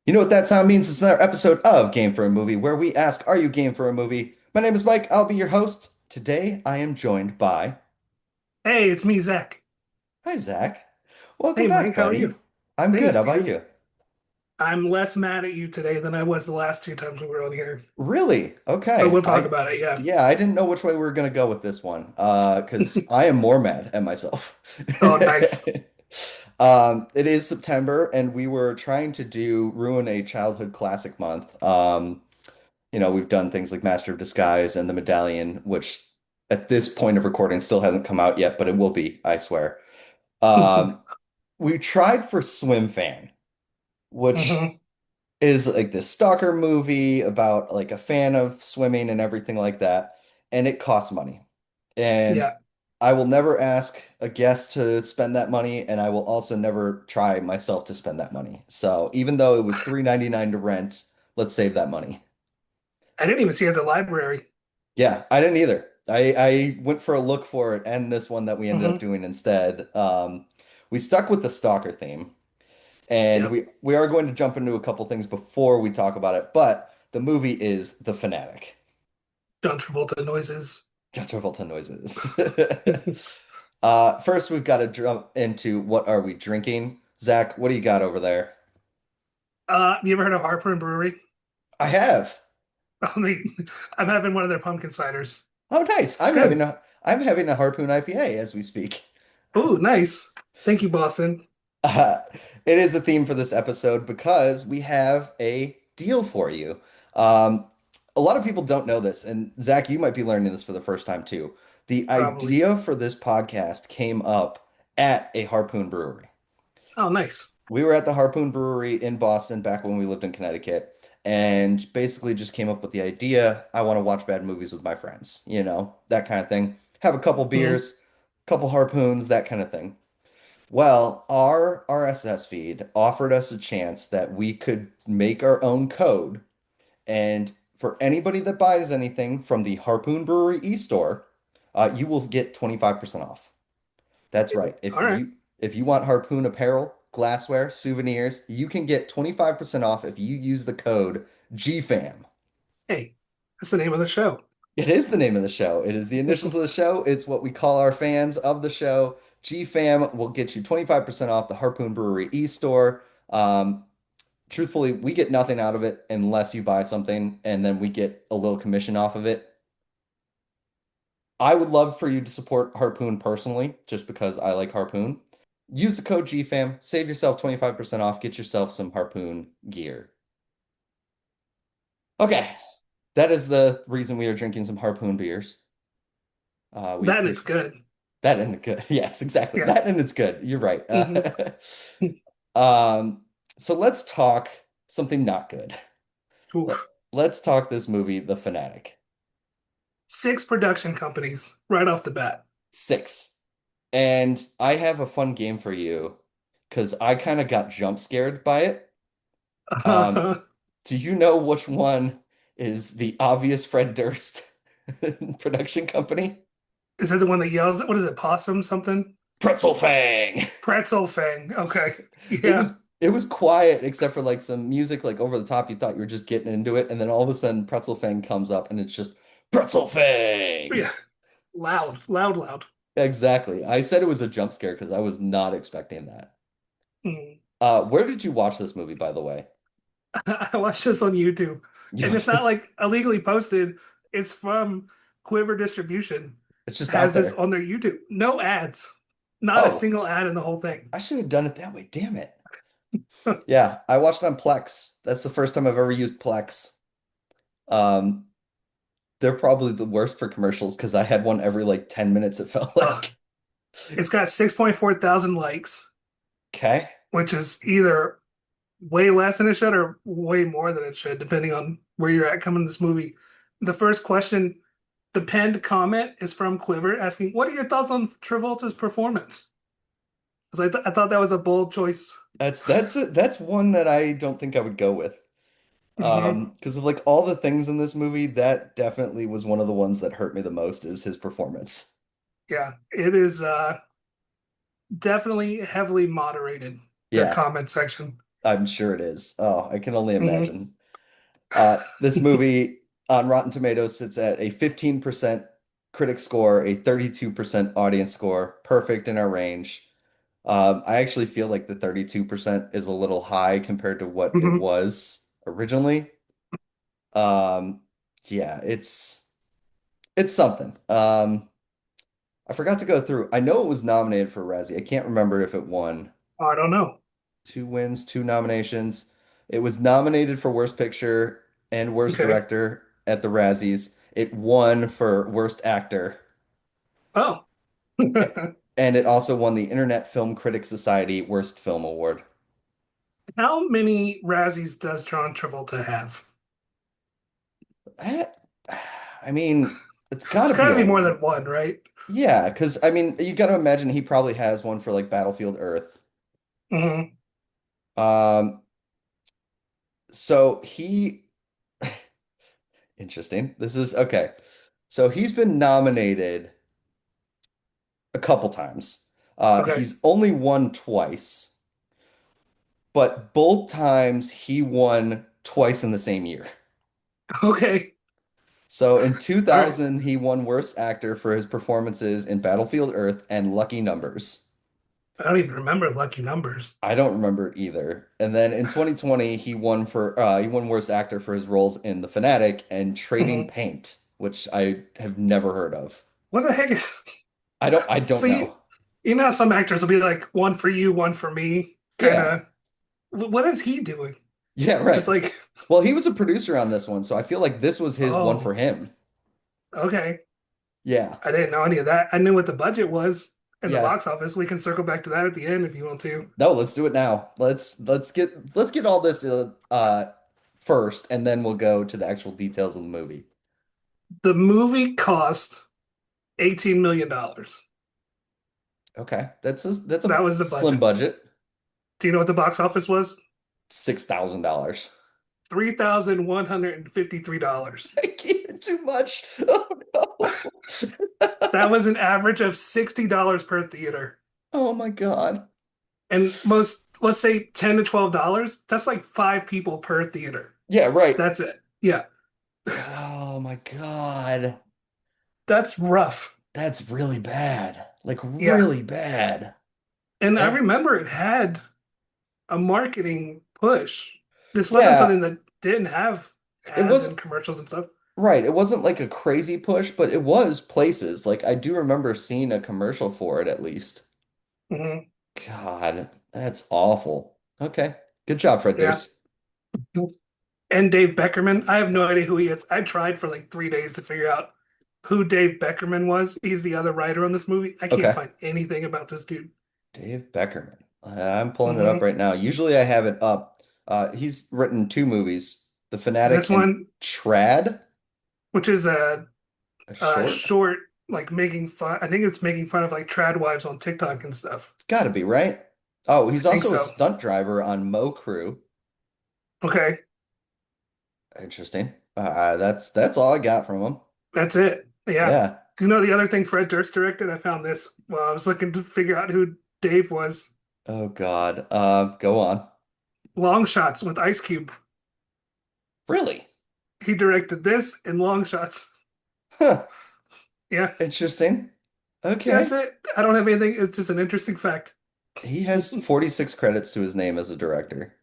You know what that sound means? It's another episode of Game for a Movie where we ask, are you game for a movie? My name is Mike. I'll be your host. Today I am joined by, Hey, it's me, Zach. hi, Zach. Welcome Hey, back, Mike, how are buddy. you? I'm good. Thanks, How about dude. you? I'm less mad at you today than I was the last two times we were on here, Really? but Okay. we'll talk about it. Yeah. Yeah, I didn't know which way we were gonna go with this one. Because I am more mad at myself. Oh, nice. It is September, and we were trying to do Ruin a Childhood Classic Month. We've done things like Master of Disguise and The Medallion, which at this point of recording still hasn't come out yet, but it will be, I swear. Um, we tried for Swimfan, which hmm is like this stalker movie about like a fan of swimming and everything like that, and it costs money. And Yeah. I will never ask a guest to spend that money, and I will also never try myself to spend that money. So even though it was $3.99 to rent, let's save that money. I didn't even see it at the library. Yeah, I didn't either. I went for a look for it and this one that we ended up hmm doing instead. We stuck with the stalker theme, and Yep. we are going to jump into a couple things before we talk about it, but the movie is The Fanatic. John Travolta noises. John Travolta noises. First, we've got to jump into what are we drinking? Zach, what do you got over there? You ever heard of Harper Brewery? I have. Only, I'm having one of their pumpkin ciders. Oh, nice. It's good. I'm having a Harpoon IPA as we speak. Oh, nice. Thank you, Boston. Uh, it is a theme for this episode because we have a deal for you. Um, a lot of people don't know this, and Zach, you might be learning this for the first time too. The Probably. idea for this podcast came up at a Harpoon brewery. Oh, nice. We were at the Harpoon Brewery in Boston back when we lived in Connecticut, and basically just came up with the idea, I want to watch bad movies with my friends, that kind of thing. Have a couple hmm beers, couple harpoons, that kind of thing. Well, our RSS feed offered us a chance that we could make our own code. And for anybody that buys anything from the Harpoon Brewery e-store, you will get 25% off. That's right. All right. If you want Harpoon apparel, glassware, souvenirs, you can get 25% off if you use the code GFAM. Hey, that's the name of the show. It is the name of the show. It is the initials of the show. It's what we call our fans of the show. GFAM will get you 25% off the Harpoon Brewery e-store. Um, Truthfully, we get nothing out of it unless you buy something, and then we get a little commission off of it. I would love for you to support Harpoon personally, just because I like Harpoon. Use the code GFAM, save yourself 25% off, get yourself some Harpoon gear. Okay, that is the reason we are drinking some Harpoon beers. We That and appreciate it's good. that and good. Yes, exactly. Yeah. That and it's good. You're right. hmm Um, so let's talk something not good. Let, Oof. let's talk this movie, The Fanatic. Six production companies right off the bat. 6. And I have a fun game for you because I kind of got jump scared by it. Um, do you know which one is the obvious Fred Durst production company? Is it the one that yells? What is it? Possum something? Pretzel Fang. Pretzel Fang. Okay. It Yeah. was it was quiet except for like some music like over the top. You thought you were just getting into it, and then all of a sudden Pretzel Fang comes up and it's just Pretzel Fang. Yeah. Loud. Loud, loud. Exactly. I said it was a jump scare because I was not expecting that. Mm. Where did you watch this movie, by the way? I watched this on YouTube. You, And it's not like illegally posted. It's from Quiver Distribution. it's just out Has this there. on their YouTube. No ads. Not a Oh, single ad in the whole thing. I should have done it that way. Damn it. Yeah, I watched it on Plex. That's the first time I've ever used Plex. Um, they're probably the worst for commercials because I had one every like 10 minutes, it felt Uh, like. it's got 6.4 thousand likes, Okay. which is either way less than it should or way more than it should, depending on where you're at coming to this movie. The first question, the pinned comment is from Quiver asking, "What are your thoughts on Travolta's performance?" Because I thought that was a bold choice. That's one that I don't think I would go with. hmm Because of like all the things in this movie, that definitely was one of the ones that hurt me the most is his performance. Yeah, it is definitely heavily moderated, their Yeah. comment section. I'm sure it is. Oh, I can only Hmm. imagine. This movie on Rotten Tomatoes sits at a 15% critic score, a 32% audience score, perfect in our range. I actually feel like the 32% is a little high compared to what it Hmm. was originally. Um, yeah, it's something. I forgot to go through. I know it was nominated for Razzie. I can't remember if it won. I don't know. Two wins, two nominations. It was nominated for Worst Picture and Worst Okay. Director at the Razzies. It won for Worst Actor, Oh. and it also won the Internet Film Critics Society Worst Film Award. How many Razzies does John Travolta have? Eh, I mean, it's got It's to be got to a be more than one, right? yeah, because I mean, you got to imagine he probably has one for like Battlefield Earth. Hmm. Um, so he interesting. This is okay. So he's been nominated a couple times. Okay. He's only won twice, but both times he won twice in the same year. Okay. So in All right. 2000, he won Worst Actor for his performances in Battlefield Earth and Lucky Numbers. I don't even remember lucky numbers. I don't remember it either. And then in 2020, he won Worst Actor for his roles in The Fanatic and Trading Hmm. Paint, which I have never heard of. What the heck is I don't so know. you know how some actors will be like one for you, one for me, kind Yeah. of. What is he doing? Yeah, Just right. like, Well, he was a producer on this one, so I feel like this was his one for oh, him. okay. Yeah. I didn't know any of that. I knew what the budget was in the Yeah. box office. We can circle back to that at the end if you want to. No, let's do it now. Let's get all this first and then we'll go to the actual details of the movie. The movie cost $18 million. Okay. That's a That was the slim budget. budget. Do you know what the box office was? $6,000. $3,153. I gave it too much. Oh That no. was an average of $60 per theater. Oh my God. And most, let's say $10 to $12, that's like five people per theater. Yeah, right. That's it. Yeah. Oh my God. That's rough. That's really bad. Like Yeah. really bad. And I That remember it had a marketing push. This wasn't yeah, something that didn't have it ads was and commercials and stuff. right. It wasn't like a crazy push, but it was places. Like I do remember seeing a commercial for it at least. Hmm. God, that's awful. Okay. Good job, Fred Yeah. Durst. And Dave Beckerman, I have no idea who he is. I tried for like 3 days to figure out who Dave Beckerman was. He's the other writer on this movie. I can't Okay. find anything about this dude. Dave Beckerman. I'm pulling it up Hmm. right now. Usually I have it up. He's written two movies, The Fanatic This and one, Trad, which is a a short. short, like making fun. I think it's making fun of like trad wives on TikTok and stuff. It's got to be, right? Oh, I he's think also a so. stunt driver on Mo Crew. Okay, Interesting. That's all I got from him. that's it. Yeah. Yeah. Do you know the other thing Fred Durst directed? I found this while I was looking to figure out who Dave was. Oh God. Go on. Long Shots with Ice Cube. Really? He directed this and Long Shots. Huh. Yeah, Interesting. that's Okay. it. I don't have anything. It's just an interesting fact. He has 46 credits to his name as a director.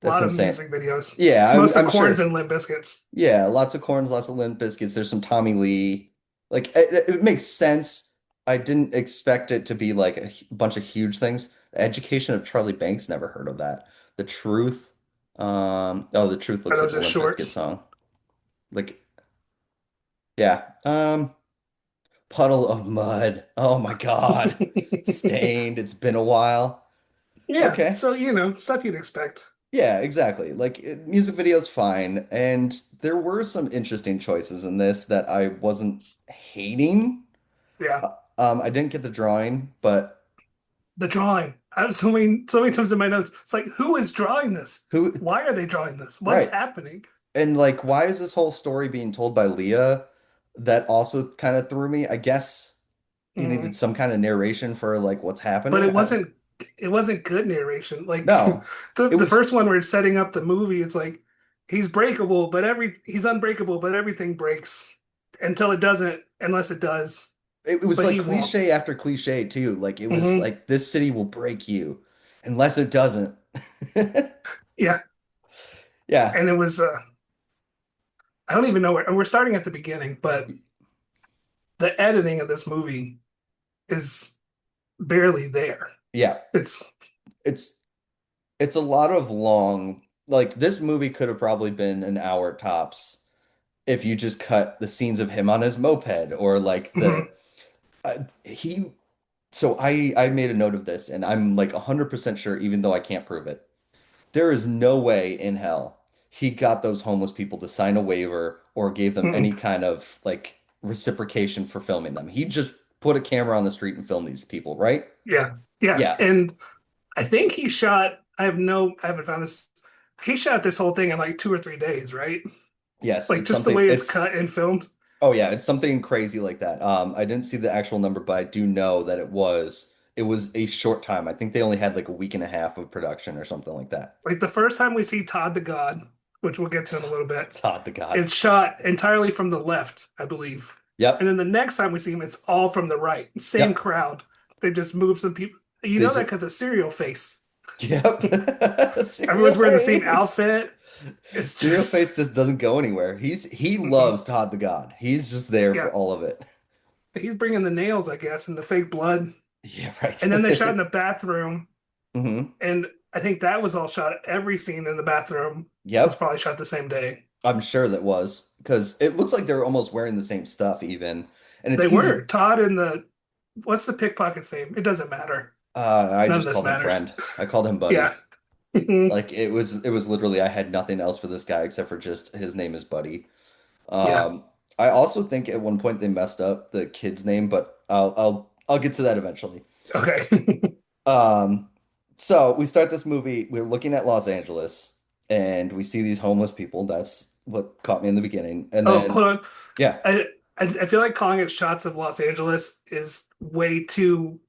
A That's lot of insane. music videos. Yeah, I'm Most of I'm Corns sure. and Limp Bizkits. Yeah, lots of corns, lots of Limp Biscuits. There's some Tommy Lee. Like it makes sense. I didn't expect it to be like a bunch of huge things. The Education of Charlie Banks, never heard of that. The Truth. Oh, The Truth Are looks like those a just Limp Bizkit shorts? song. Like, yeah. Puddle of Mud. Oh my God. Stained. It's been a while. Yeah, Okay. so stuff you'd expect. Yeah, exactly. Like music video's fine, and there were some interesting choices in this that I wasn't hating. Yeah. I didn't get the drawing, but The drawing. I have so many times in my notes. It's like, who is drawing this? who, Why are they drawing this? What's right. happening? And like, why is this whole story being told by Leah? That also kind of threw me. I guess you needed Mhm. some kind of narration for like what's But happening. it wasn't. it wasn't good narration. Like No, it the was first one where it's setting up the movie, it's like he's unbreakable, but everything breaks until it doesn't, unless it does, it was but like he won't. cliche after cliche too. Like it was Hmm. like this city will break you unless it doesn't. Yeah, Yeah. and it was I don't even know where, and we're starting at the beginning, but the editing of this movie is barely there. Yeah. It's It's it's a lot of long like this movie could have probably been an hour tops if you just cut the scenes of him on his moped or like the mhm, he so I made a note of this and I'm like 100% sure even though I can't prove it. There is no way in hell he got those homeless people to sign a waiver or gave them any mhm. kind of like reciprocation for filming them. He just put a camera on the street and filmed these people, right? Yeah, yeah, Yeah. and I think he shot. I haven't found this. He shot this whole thing in like 2 or 3 days, right? Yes, Like it's just the something way it's it's cut and filmed. oh yeah, it's something crazy like that. I didn't see the actual number, but I do know that it was a short time. I think they only had like a week and a half of production or something like that. Like the first time we see Todd the God, which we'll get to in a little bit, Todd the God. it's shot entirely from the left, I believe. And Yep. then the next time we see him, it's all from the right. Same Yep. crowd. They just move some people. You They know that just because of Serial Face. yep. Cereal Everyone's wearing the same face. outfit. It's Cereal just, face just doesn't go anywhere. He mhm. loves Todd the God. He's just there for Yeah. all of it. He's bringing the nails, I guess, and the fake blood. Yeah, right. And then they shot in the bathroom, hmm and I think that was all shot. Every scene in the bathroom was Yep. probably shot the same day. I'm sure that was because it looks like they were almost wearing the same stuff even. And it's They were easy. Todd and the what's the pickpocket's name? It doesn't matter. I None of just this called him matters. friend. I called him Yeah. buddy. Like it was literally I had nothing else for this guy except for just his name is Buddy. Yeah. Um, I also think at one point they messed up the kid's name, but I'll get to that eventually. Okay. Um, so we start this movie, we're looking at Los Angeles and we see these homeless people. That's what caught me in the beginning. And Oh, then hold on. yeah, I feel like calling it shots of Los Angeles is way too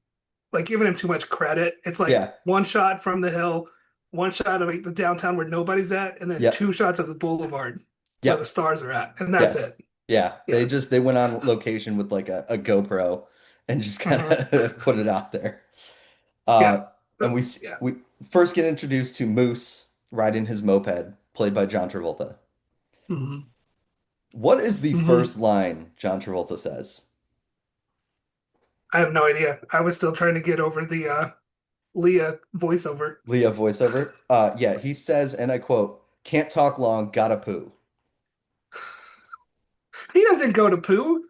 like giving him too much credit. It's like yeah, one shot from the hill, one shot of like the downtown where nobody's at, and then yep, two shots of the boulevard where the yep, stars are at, and that's yes. it. Yeah. They Yeah. just they went on location with like a GoPro and just kind Hmm. of put it out there. Yeah. And Yeah. we first get introduced to Moose riding his moped, played by John Travolta. Hmm. What is the Hmm. first line John Travolta says? I have no idea. I was still trying to get over the Leah voiceover. Leah voiceover. Yeah, he says, and I quote, "Can't talk long, gotta poo." He doesn't go to poo.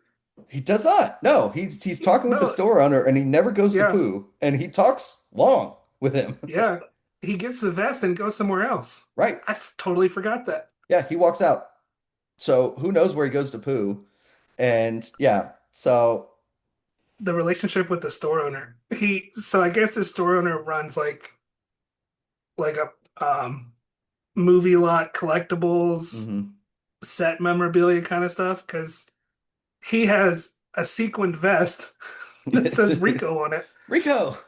He does not. No, he's talking with the No. store owner, and he never goes to Yeah. poo, and he talks long with him. Yeah. He gets the vest and goes somewhere else. Right? Totally forgot that. Yeah, he walks out. So who knows where he goes to poo? And yeah, so The relationship with the store owner. So I guess the store owner runs like a movie lot collectibles, mhm. set memorabilia kind of stuff because he has a sequined vest that says Rico on it. Rico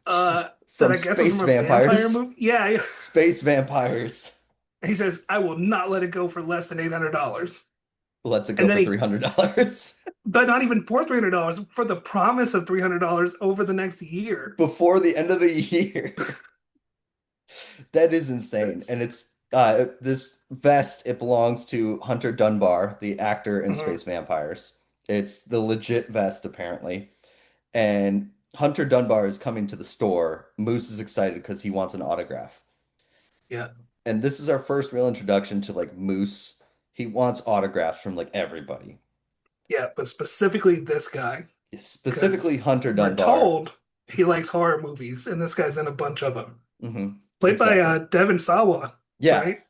That from I guess was Space from a vampire Vampires. movie. Yeah, yeah. Space Vampires He says, "I will not let it go for less than $800." lets it go And then for $300 but not even for $300, for the promise of $300 over the next year. before the end of the year. That is insane. It's, And it's this vest, it belongs to Hunter Dunbar, the actor in mhm. Space Vampires. It's the legit vest, apparently. And Hunter Dunbar is coming to the store. Moose is excited because he wants an autograph. Yeah, And this is our first real introduction to like Moose. He wants autographs from like everybody. yeah, but specifically this guy Specifically because Hunter we're Dunbar. told he likes horror movies, and this guy's in a bunch of them. Played by Exactly. Devon Sawa, Yeah. right?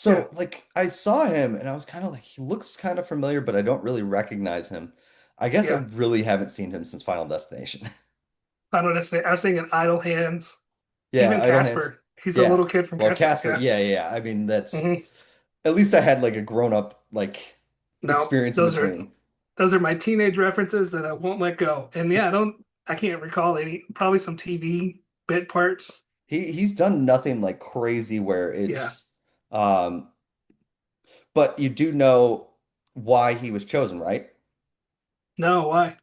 Yeah, So like I saw him and I was kind of like he looks kind of familiar, but I don't really recognize him. I guess I yeah. really haven't seen him since Final Destination. I was thinking Idle Hands, Yeah, even Idle Hands. Casper. He's a Yeah. little kid from Well, Casper. Casper, Yeah. yeah, yeah, yeah. I mean, that's Hmm. at least I had like a grown-up like No, experience in between. those are my teenage references that I won't let go. And yeah, I can't recall any. Probably some TV bit parts. He's done nothing like crazy where Yeah. it's um but you do know why he was chosen, right? No, why?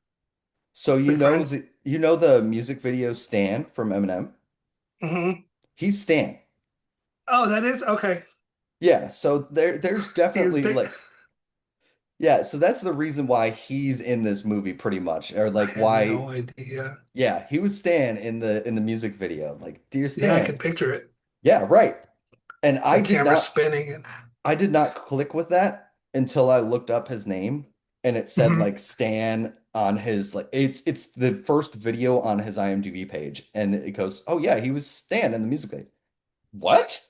So They friends? you know the music video Stan from Eminem? Hmm. He's Stan. Oh, that is okay. Yeah, so there's He was definitely big. like yeah, so that's the reason why he's in this movie pretty much. Or I like had why no idea. yeah, he was Stan in the music video. Like, Dear Yeah, I Stan. can picture it. Yeah, right. And The camera spinning and I did not click with that until I looked up his name and it said Mhm. like Stan on his like it's the first video on his IMDb page and it goes, "Oh yeah, he was Stan in the music video." What?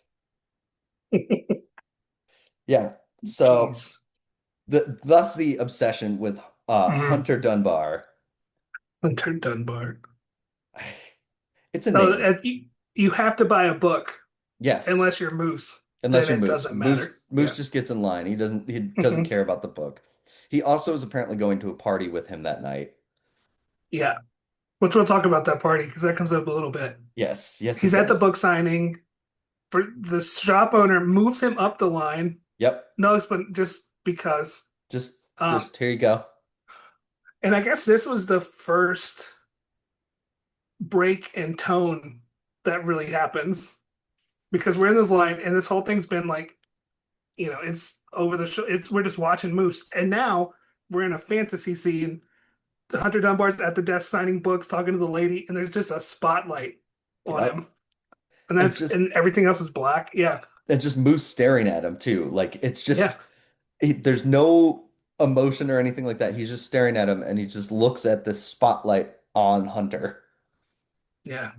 Yeah. So Jeez. thus the obsession with Mhm. Hunter Dunbar. Hunter Dunbar. It's a Oh, name. you have to buy a book Yes. unless you're Moose. Unless Then you're it Moose. doesn't matter. Moose Yeah. just gets in line. He doesn't Hmm. care about the book. He also is apparently going to a party with him that night. Yeah. Which we'll talk about that party because that comes up a little bit. Yes, yes it He's at the does. book signing. For the shop owner moves him up the line. Yep. No, but just because. Just Um, just here you go. and I guess this was the first break in tone that really happens because we're in this line and this whole thing's been like, it's over the show. We're just watching Moose, and now we're in a fantasy scene. Hunter Dunbar's at the desk signing books, talking to the lady, and there's just a spotlight on Yep. him, and And that's just and everything else is black. Yeah, and just Moose staring at him too. Like it's yeah, just there's no emotion or anything like that. He's just staring at him and he just looks at this spotlight on Hunter. yeah.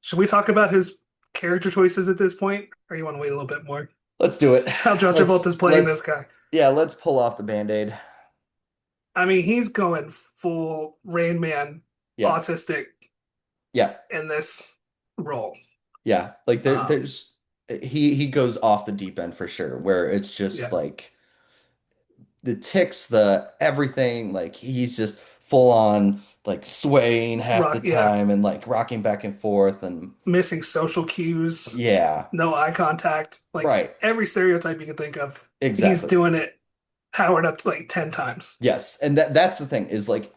Should we talk about his character choices at this point, or you want to wait a little bit more? Let's do it. How John Travolta's playing this Let's guy. yeah, let's pull off the Band-Aid. I mean, he's going full Rain Man, Yeah. autistic Yeah. in this role. Yeah. Like Um, there's he goes off the deep end for sure, where it's just yeah, like the ticks, the everything, like he's just full on like swaying half the rock, yeah, time and like rocking back and forth and missing social cues, yeah, no eye contact, like right. every stereotype you can think of. He's Exactly. doing it powered up to like 10 times. Yes. And that's the thing is like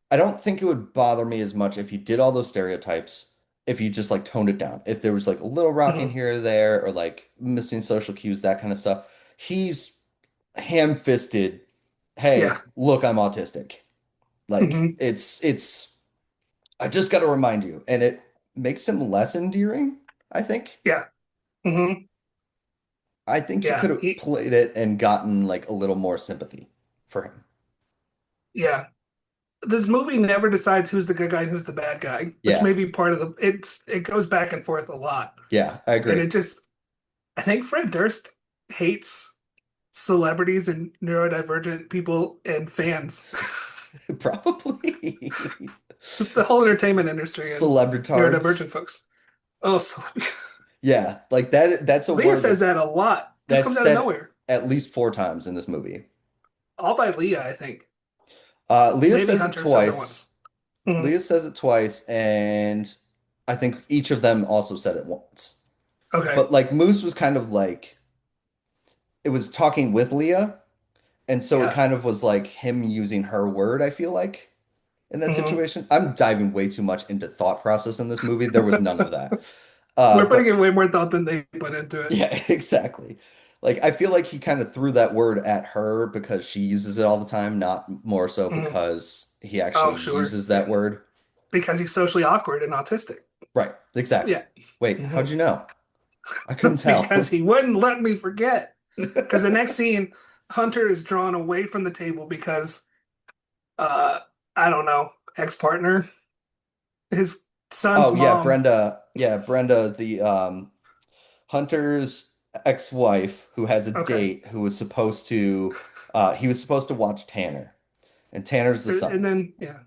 I don't think it would bother me as much if you did all those stereotypes, if you just like toned it down. If there was like a little rocking Hmm. here or there or like missing social cues, that kind of stuff. He's ham-fisted, Yeah. hey, look, I'm autistic. Like Hmm. it's I just got to remind you, and it makes him less endearing, I think. Yeah. Hmm. I think you could Yeah. have played it and gotten like a little more sympathy for him. Yeah. This movie never decides who's the good guy and who's the bad guy, which Yeah. may be part of it goes back and forth a lot. Yeah, I And agree. I think Fred Durst hates celebrities and neurodivergent people and fans. Probably. Just the whole C- entertainment industry and Celebritards. neurodivergent folks. Oh, so Yeah, like that's a Leah word says that a lot. Just that's comes out of said nowhere. at least 4 times in this movie. All by Leah, I think. Leah Maybe says it Hunter says it once. twice. Mhm. Leah says it twice, and I think each of them also said it once. Okay. But like Moose was kind of like it was talking with Leah, and so it Yeah. kind of was like him using her word, I feel like, in that Hmm. situation. I'm diving way too much into thought process in this movie. There was none of that. We're putting But in way more thought than they put into it. yeah, exactly. Like I feel like he kind of threw that word at her because she uses it all the time, not more so Mhm. because he actually Oh, sure. uses that Yeah. word. Because he's socially awkward and autistic. Right, exactly. Yeah. Wait, how'd Hmm. you know? I couldn't Because tell. he wouldn't let me forget. Because the next scene, Hunter is drawn away from the table because, uh, I don't know, ex-partner, his son's Oh yeah, mom. Brenda. Yeah, Brenda, the Hunter's ex-wife who has a Okay. date who was supposed to he was supposed to watch Tanner. And Tanner's the And son. then, yeah,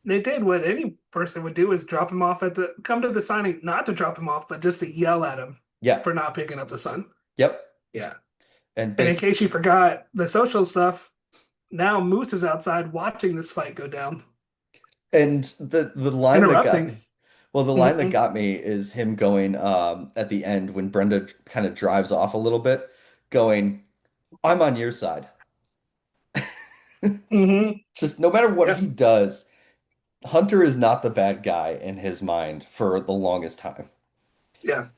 they did what any person would do is drop him off come to the signing, not to drop him off, but just to yell at him Yeah. for not picking up the son. Yep. Yeah. And And in basically case you forgot the social stuff, now Moose is outside watching this fight go down, and the line that got interrupting. me Well, the line that Hmm. got me is him going at the end when Brenda kind of drives off a little bit, going, "I'm on your side." Hmm. Just no matter what Yeah, he does, Hunter is not the bad guy in his mind for the longest time. yeah.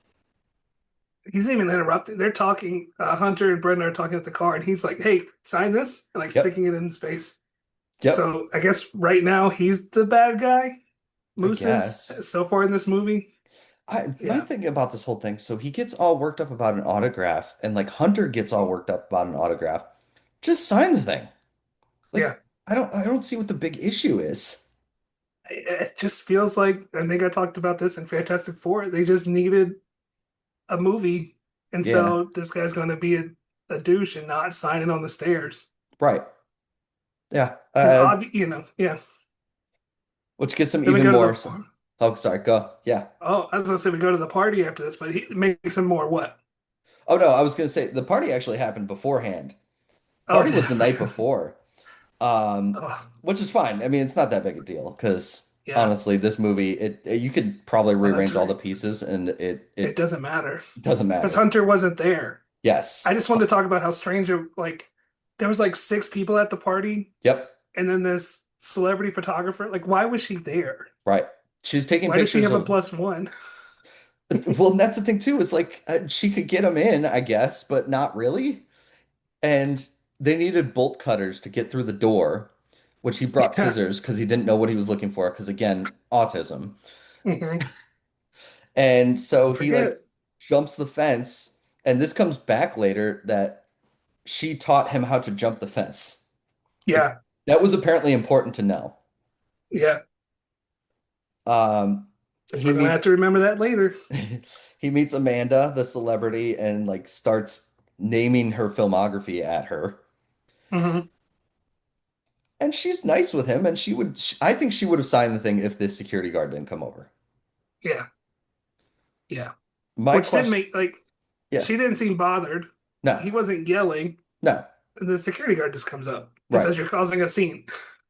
He's even interrupted. They're talking. Hunter and Brenda are talking at the car, and he's like, "Hey, sign this," and like Yep. sticking it in his face. Yep. So I guess right now he's the bad guy. I Moose is guess. so far in this movie. My Yeah, thing about this whole thing, so he gets all worked up about an autograph, and like Hunter gets all worked up about an autograph. Just sign the thing. Like yeah. I don't see what the big issue is. It just feels like I think I talked about this in Fantastic Four. They just needed a movie, and Yeah, so this guy's going to be a douche and not sign it on the stairs right. Yeah. because yeah. Which gets him Then we even go to more. the Oh, sorry, go. Yeah. oh, I was gonna say we go to the party after this, but he makes him more what? Oh no, I was gonna say the party actually happened beforehand. Oh, Party did I was the night forget? before. Um, Oh, which is fine. I mean, it's not that big a deal because yeah. honestly, this movie, you could probably Oh, that's rearrange all the right. pieces and it It it doesn't matter doesn't because matter. Hunter wasn't there. I Yes. just wanted to talk about how strange it like there was like six people at the party, Yep. and then this celebrity photographer. Like, why was she there? Right. She's taking Why does she pictures have a of. +1? Well, and that's the thing too, is like she could get them in, I guess, but not really. And they needed bolt cutters to get through the door, which he brought Yeah. scissors because he didn't know what he was looking for, because again, autism. Hmm. And so Don't he forget. like jumps the fence, and this comes back later that she taught him how to jump the fence. Like Yeah. that was apparently important to know. Yeah. Um, Since he we're gonna have to meets remember that later. he meets Amanda, the celebrity, and like starts naming her filmography at her. Hmm. And she's nice with him, and I think she would have signed the thing if this security guard didn't come over. Yeah. Yeah. My Which didn't question, make like yeah, she didn't seem bothered. no, He wasn't yelling, no, and the security guard just comes up and right. says you're causing a scene.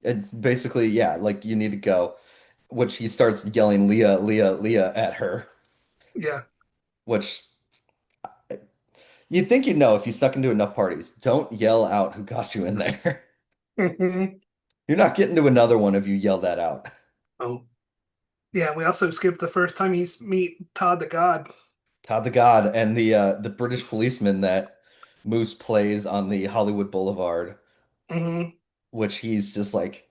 And basically, yeah, like you need to go, which he starts yelling Leah, Leah, Leah at her, Yeah. which you'd think you'd know if you snuck into enough parties. Don't yell out who got you in there. Hmm. You're not getting to another one if you yell that out. Oh. Yeah, we also skipped the first time you meet Todd the God. Todd the God and the British policeman that Moose plays on the Hollywood Boulevard, Hmm. which he's just like,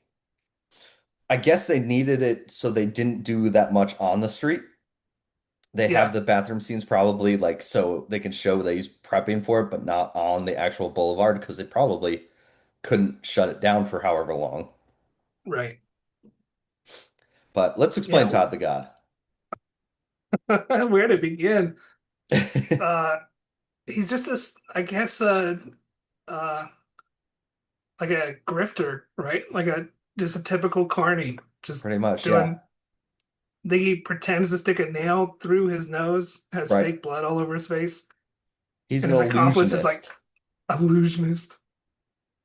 I guess they needed it so they didn't do that much on the street. They have Yeah, the bathroom scenes probably like so they can show that he's prepping for it, but not on the actual boulevard because they probably couldn't shut it down for however long. right. But let's explain Yeah, Todd the God. where to begin? Uh, he's just this, I guess, uh, like a grifter, right? Like a just a typical carny, just Pretty much, yeah. doing. I think he pretends to stick a nail through his nose, has Right. fake blood all over his face, He's and an his accomplice is like illusionist. illusionist.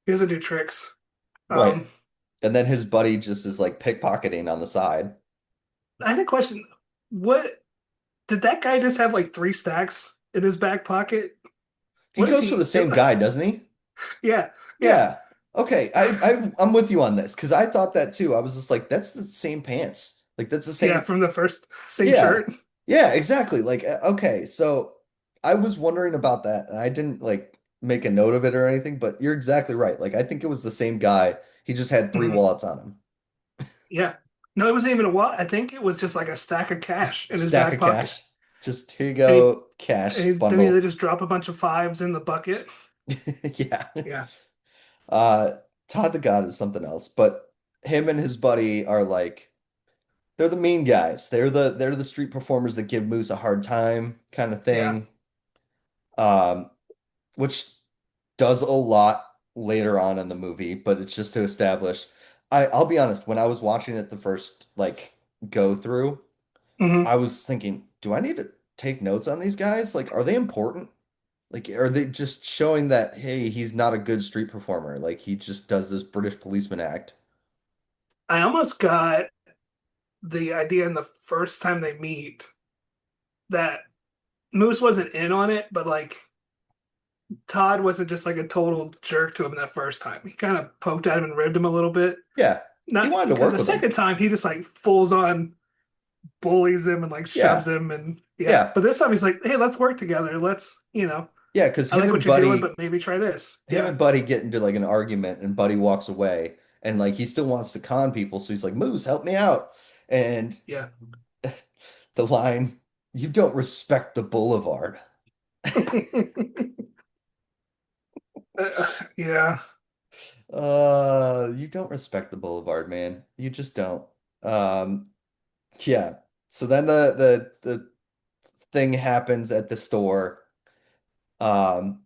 He doesn't do tricks. Right. Um, And then his buddy just is like pickpocketing on the side. I had a question. What did that guy just have like three stacks in his back pocket? He What is goes for the he do? same guy, doesn't he? Yeah, yeah, Yeah. Okay. I'm with you on this because I thought that too. I was just like, that's the same pants. Like that's the yeah. same. From the first same Yeah. shirt. Yeah, exactly. Like okay, so I was wondering about that and I didn't like make a note of it or anything, but you're exactly right. Like I think it was the same guy. He just had three Mhm. wallets on him. Yeah. No, it wasn't even a what. I think it was just like a stack of cash Just in his stack back of pocket. cash. Just here you And go, cash then they bundle. just drop a bunch of fives in the bucket. Yeah. Yeah. Uh Todd the God is something else, but him and his buddy are like they're the mean guys. They're the street performers that give Moose a hard time kind of Yeah. thing. Um, which does a lot later on in the movie, but it's just to establish. I'll be honest, when I was watching it the first like go through, Hmm. I was thinking, do I need to take notes on these guys? Like, are they important? Like, are they just showing that, hey, he's not a good street performer? Like, he just does this British policeman act. I almost got. the idea in the first time they meet that Moose wasn't in on it, but like Todd wasn't just like a total jerk to him that first time. He kind of poked at him and ribbed him a little bit. Yeah. He Not wanted to because work the with him. second time he just like fulls on bullies him and like shoves Yeah. him and yeah. Yeah. But this time he's like, hey, let's work together. Yeah, because I like what you're doing, but maybe try this. Him Yeah. and Buddy get into like an argument and Buddy walks away and like he still wants to con people, so he's like, Moose, help me out. And Yeah. the line, you don't respect the boulevard. Yeah. You don't respect the boulevard, man. You just don't. Um, yeah. So then the thing happens at the store. Um,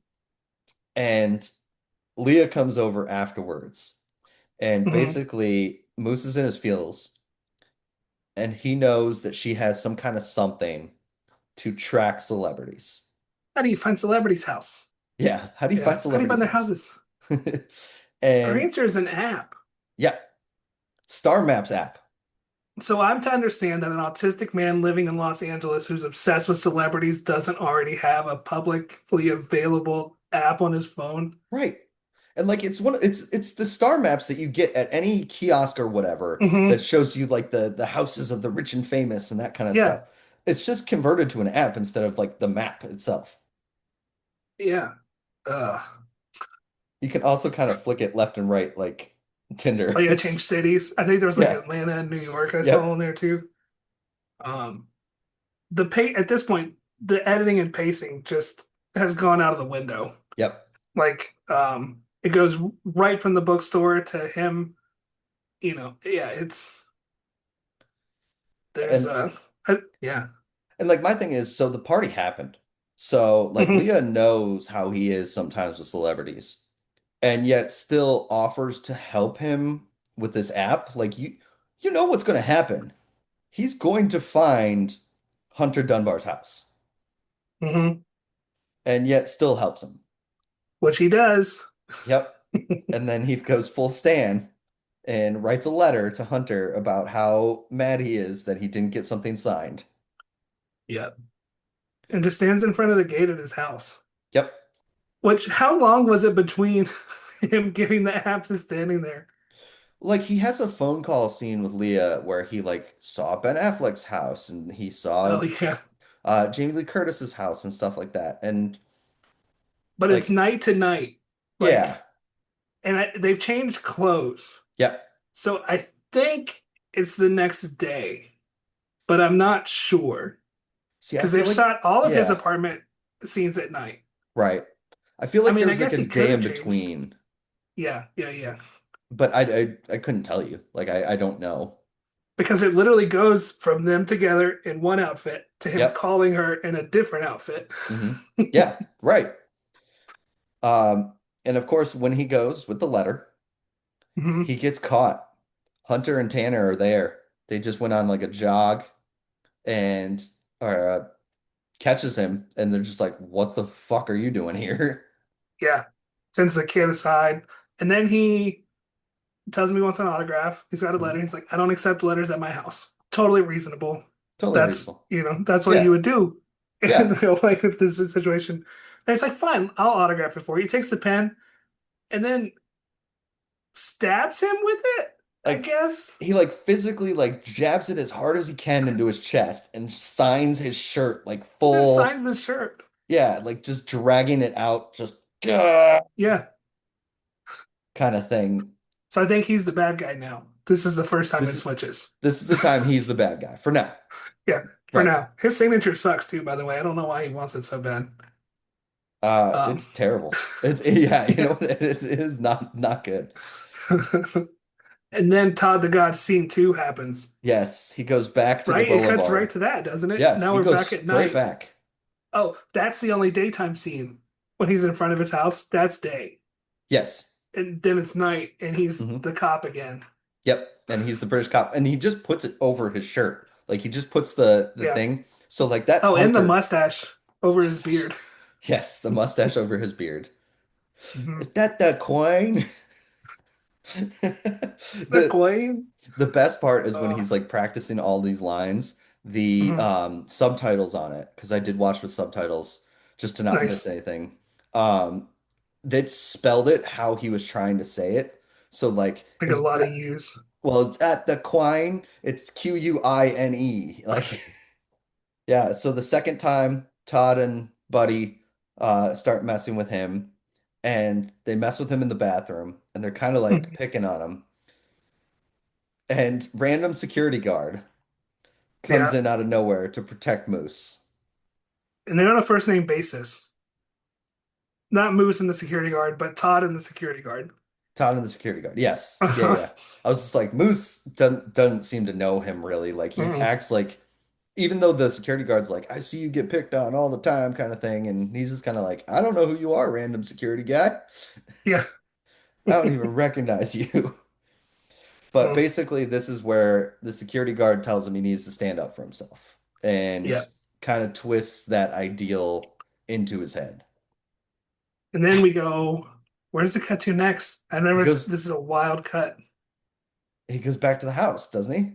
and Leah comes over afterwards. And Mhm. basically, Moose is in his feels, and he knows that she has some kind of something to track celebrities. How do you find celebrities' house? Yeah, how do you Yeah. find How do you find celebrities' their house? houses? Our And answer is an app. yeah, Star Maps app. So I'm to understand that an autistic man living in Los Angeles who's obsessed with celebrities doesn't already have a publicly available app on his phone. Right. And like it's the star maps that you get at any kiosk or whatever that Hmm. shows you like the houses of the rich and famous and that kind of Yeah. stuff. It's just converted to an app instead of like the map itself. Yeah. Uh, You can also kind of flick it left and right like oh Tinder. yeah, It's change cities. I think there was like yeah. Atlanta and New York I saw Yep. on there too. Um, the pay at this point, the editing and pacing just has gone out of the window. Yep. Like, it goes right from the bookstore to him. Yeah, there's And yeah. and like my thing is so the party happened. So like Hmm. Leah knows how he is sometimes with celebrities and yet still offers to help him with this app. Like you know what's going to happen. He's going to find Hunter Dunbar's house Hmm. and yet still helps him. Which he does. Yep. And then he goes full Stan and writes a letter to Hunter about how mad he is that he didn't get something signed. Yeah. And just stands in front of the gate at his house. Yep. How long was it between him getting the app to standing there? Like he has a phone call scene with Leah where he like saw Ben Affleck's house and he Oh saw yeah. Jamie Lee Curtis's house and stuff like that. And But it's like night to night. yeah. Like, they've changed clothes. Yep. So I think it's the next day, but I'm not sure See, I because feel they've like shot all of his yeah, apartment scenes at night. right. I feel I like there mean, I was like guess a he could day have in changed. between, Yeah, yeah, yeah. but I couldn't tell you. Like I don't know. Because it literally goes from them together in one outfit to him Yep. calling her in a different outfit. Yeah, right. And of course, when he goes with the letter, Hmm. he gets caught. Hunter and Tanner are there. They just went on like a jog and or catches him, and they're just like, "What the fuck are you doing here?" Yeah. Sends the kid aside. And then he tells him he wants an autograph. He's got a letter. Mhm. He's like, I don't accept letters at my house. Totally reasonable. Totally That's, reasonable. that's what you Yeah, would do in yeah. real life if this is a situation. And it's like, fine, I'll autograph it for you. He takes the pen and then stabs him with it, I Like guess. he like physically like jabs it as hard as he can into his chest and signs his shirt like Just full, signs the shirt. yeah, like just dragging it out, just Yeah. kind of thing. So I think he's the bad guy now. This is the first time it This switches. this is the time he's the bad guy for now. Yeah, for Right. now. His signature sucks too, by the way. I don't know why he wants it so bad. Um, It's terrible. It's yeah, you yeah. know, it is not good. And then Todd the God scene two happens, Yes, he goes back to the right? It cuts right boulevard. to that, doesn't it? Yes, Now he we're goes back at straight night. back. Oh, that's the only daytime scene. When he's in front of his house, that's day. Yes. And then it's night and he's Hmm. the cop again. Yep. And he's the British cop, and he just puts it over his shirt. Like he just puts the Yeah. thing. So like that Oh, and the hunter mustache over his mustache. beard. Yes, the mustache over his beard. Hmm. Is that the coin? The The coin. the best part is when Uh, he's like practicing all these lines, the mhm. subtitles on it, because I did watch with subtitles just to not miss Nice. anything. Um, that spelled it how he was trying to say it. So like Like a is lot of that use. well, it's at the Quine, it's Quine. Like yeah, so the second time Todd and Buddy start messing with him and they mess with him in the bathroom and they're kind of like Mhm. picking on him. And random security guard comes Yeah. in out of nowhere to protect Moose. And they're on a first name basis. Not Moose and the security guard, but Todd and the security guard. Todd and the security guard. Yes. Yeah, yeah. I was just like, Moose doesn't seem to know him really. Like he Mm. acts like even though the security guard's like, I see you get picked on all the time, kind of thing, and he's just kind of like, I don't know who you are, random security guy. Yeah. I don't even recognize you. But Mm. basically, this is where the security guard tells him he needs to stand up for himself and Yeah. kind of twists that ideal into his head. And then we go, where does it cut to next? I He remember goes this is a wild cut. he goes back to the house, doesn't he?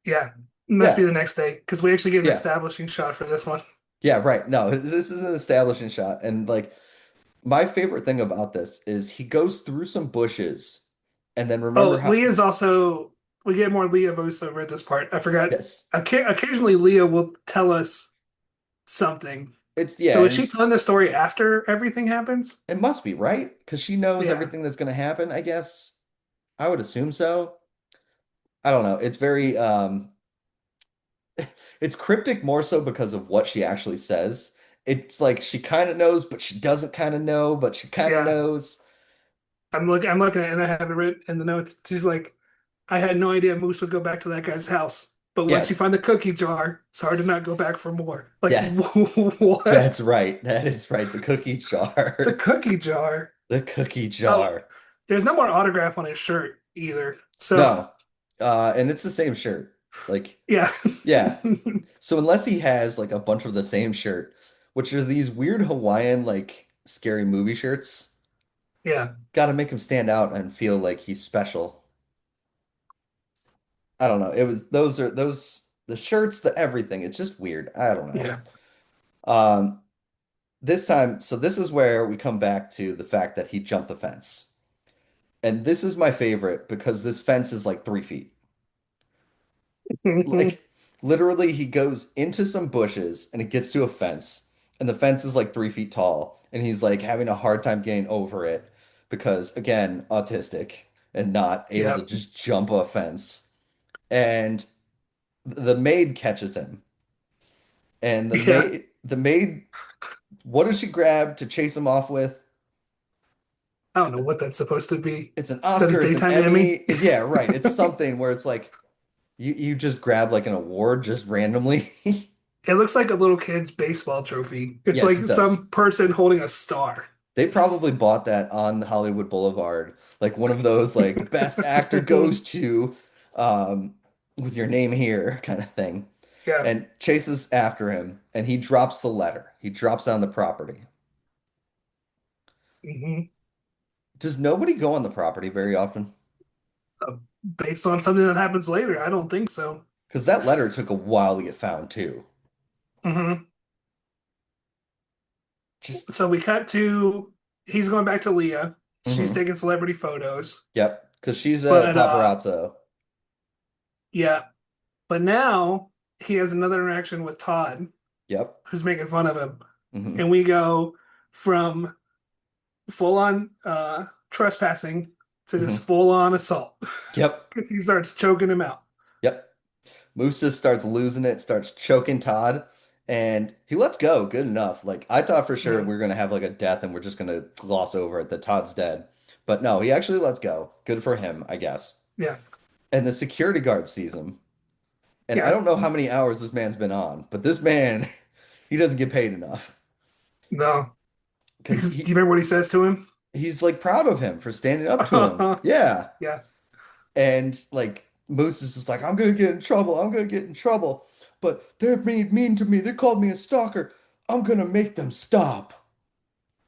Yeah. It must be Yeah. the next day because we actually get an Yeah. establishing shot for this one. Yeah, right. No, this is an establishing shot. And like my favorite thing about this is he goes through some bushes and then remember Oh, how Leah's also, we get more Leah voiceover at this part. I forgot. yes. Occasionally, Leah will tell us something. It's So yeah, is she telling the story after everything happens? it must be, right? Because she knows Yeah. everything that's gonna happen, I guess. I would assume so. I don't know. It's very it's cryptic more so because of what she actually says. It's like she kind of knows, but she doesn't kind of know, but she kind of Yeah. knows. I'm looking at it and I have it written in the notes. She's like, I had no idea Moose would go back to that guy's house. But once Yeah, you find the cookie jar, it's hard to not go back for more. Like, yes, what? that's right. That is right. The cookie The jar. cookie jar. The cookie Oh, jar. there's no more autograph on his shirt either. So, No. And it's the same shirt. Like, yeah. yeah. So unless he has like a bunch of the same shirt, which are these weird Hawaiian like scary movie shirts, Yeah. got to make him stand out and feel like he's special. I don't know. It was those the shirts, the everything. It's just weird. I don't know. Yeah. Um, this time, so this is where we come back to the fact that he jumped the fence. And this is my favorite because this fence is like 3 feet. Like literally he goes into some bushes and it gets to a fence and the fence is like 3 feet tall and he's like having a hard time getting over it because again autistic and not able to Yeah. just jump a fence and the maid catches him and Yeah. the maid what does she grab to chase him off with? I don't know what that's supposed to be. It's an Is that his Oscar, it's an daytime Emmy? Emmy. Yeah, right. It's something where it's like you just grab like an award just randomly. It looks like a little kid's baseball trophy. It's like Yes, it does. some person holding a star. They probably bought that on Hollywood Boulevard, like one of those like best actor goes to um with your name here kind of thing. Yeah. And chases after him and he drops the letter. He drops on the property. Hmm. Does nobody go on the property very often? Based on something that happens later, I don't think so. Because that letter took a while to get found too. Hmm. Just So we cut to he's going back to Leah. She's hmm taking celebrity photos. Yep. Because she's a But paparazzo. yeah. But now he has another interaction with Todd, Yep. who's making fun of him. Hmm And we go from full on trespassing to this hmm full on assault. Yep. He starts choking him out. Yep. Moose just starts losing it, starts choking Todd, and he lets go good enough. Like I thought for sure we Mhm. were gonna have like a death and we're just gonna gloss over it that Todd's dead. But no, he actually lets go. Good for him, I guess. Yeah. And the security guard sees him. And I Yeah. don't know how many hours this man's been on, but this man, he doesn't get paid enough. No. Do Because you remember what he says to him? he's like proud of him for standing up to him. Yeah. Yeah. And like Moose is just like, I'm gonna get in trouble. I'm gonna get in trouble. But they're being mean to me. They called me a stalker. I'm gonna make them stop.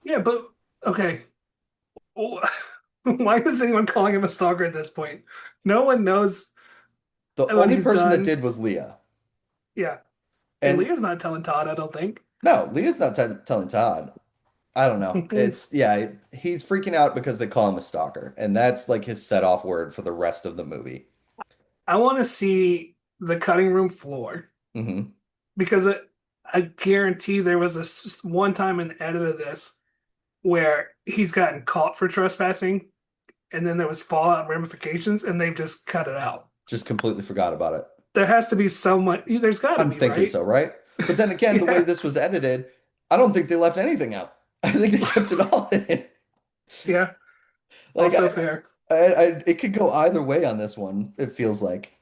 Yeah, but okay. Why is anyone calling him a stalker at this point? No one knows The what only he's person that done. did was Leah. Yeah. And And Leah's not telling Todd, I don't think. no, Leah's not telling Todd. I don't know. It's yeah, he's freaking out because they call him a stalker, and that's like his set off word for the rest of the movie. I want to see the cutting room floor Hmm. because I guarantee there was this one time in the edit of this where he's gotten caught for trespassing and then there was fallout and ramifications and they've just cut it out. Just completely forgot about it. There has to be someone, there's got to I'm be, thinking right? so, right? But then again, the way Yeah. this was edited, I don't think they left anything out. I think they kept it all in. Yeah. Like Also fair. it could go either way on this one, it feels like.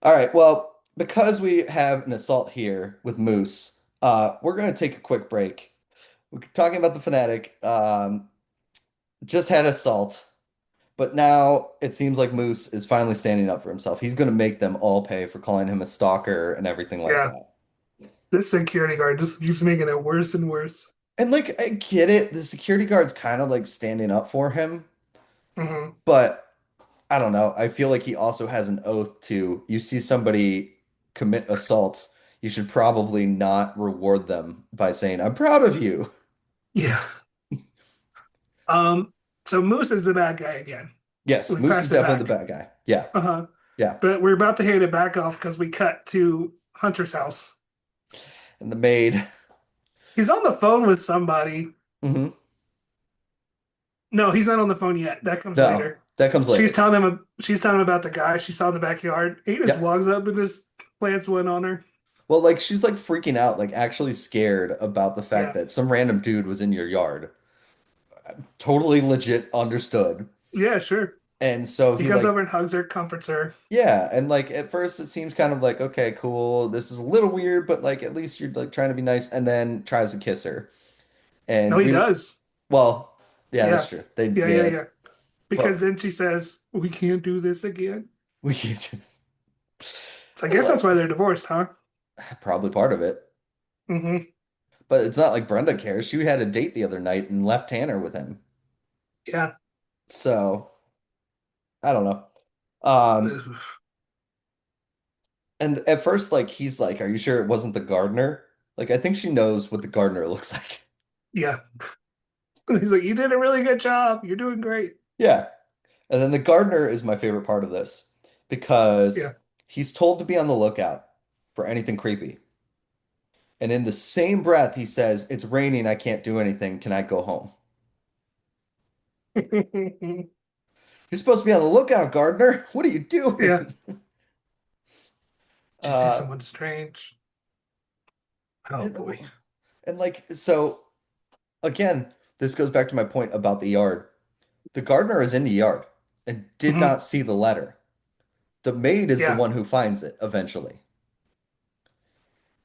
All right, well, because we have an assault here with Moose, we're going to take a quick break. We're talking about the Fanatic. Just had assault, but now it seems like Moose is finally standing up for himself. He's going to make them all pay for calling him a stalker and everything like Yeah. that. This security guard just keeps making it worse and worse. And like, I get it. The security guard's kind of like standing up for him, Hmm. but I don't know. I feel like he also has an oath to you see somebody commit assault, you should probably not reward them by saying, I'm proud of you. Yeah. Um, so Moose is the bad guy again. Yes, We've Moose is passed it definitely the back. bad guy. Yeah, Uh-huh. yeah. But we're about to hand it back off because we cut to Hunter's house. And the maid. He's on the phone with somebody. Hmm. No, he's not on the phone yet. That comes No, later. that comes later. She's telling him about the guy she saw in the backyard. He just Yep. walks up and just plants one on her. Well, like she's like freaking out, like actually scared about the fact Yeah. that some random dude was in your yard. Totally legit understood. Yeah, sure. And so He he comes like over and hugs her, comforts her. yeah, and like at first it seems kind of like, okay, cool. This is a little weird, but like at least you're like trying to be nice, and then tries to kiss her. No, And he we, does. well, yeah, that's Yeah. true. They, Yeah, yeah, yeah, yeah. Because but then she says, "We can't do this again." we can't. So I And guess that's like, why they're divorced, huh? probably part of it. Hmm. But it's not like Brenda cares. She had a date the other night and left Tanner with him. Yeah. So I don't know. Um, Ugh. and at first, like he's like, "Are you sure it wasn't the gardener?" Like I think she knows what the gardener looks like. Yeah. He's like, "You did a really good job. You're doing great." Yeah. And then the gardener is my favorite part of this because Yeah. he's told to be on the lookout for anything creepy. And in the same breath, he says, it's raining. I can't do anything. Can I go home? You're supposed to be on the lookout, gardener. What are you Yeah. doing? Did you see Uh, someone strange? Oh and, boy. and like, so again, this goes back to my point about the yard. The gardener is in the yard and did Hmm. not see the letter. The maid is the Yeah. one who finds it eventually.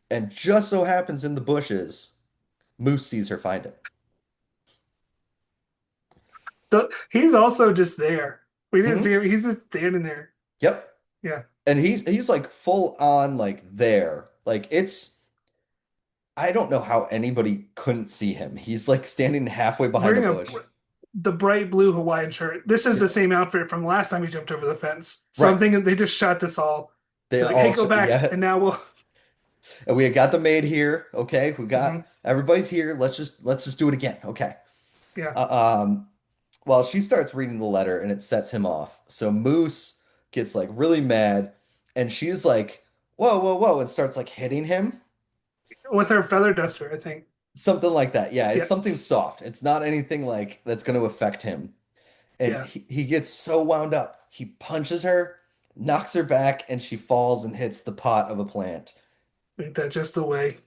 And just so happens in the bushes, Moose sees her find it. So he's also just there. We didn't see Hmm. him. He's just standing there. Yep. Yeah. And he's like full on like there. Like it's I don't know how anybody couldn't see him. He's like standing halfway behind a Wearing bush. the bright blue Hawaiian shirt. This is the Yep. same outfit from last time he jumped over the fence. So I'm Right. thinking they just shot this all. They They're like, hey, all go back. yeah. And now we'll. And we got the maid here. Okay. We got Mhm. everybody's here. Let's just do it again. Okay. Yeah. Uh, well, she starts reading the letter and it sets him off. So Moose gets like really mad and she's like, whoa, whoa, whoa, and starts like hitting him. With her feather duster, I think. Something like that. Yeah, it's Yeah. something soft. It's not anything like that's going to affect him. And Yeah. he gets so wound up. He punches her, knocks her back, and she falls and hits the pot of a plant. Ain't that just the way?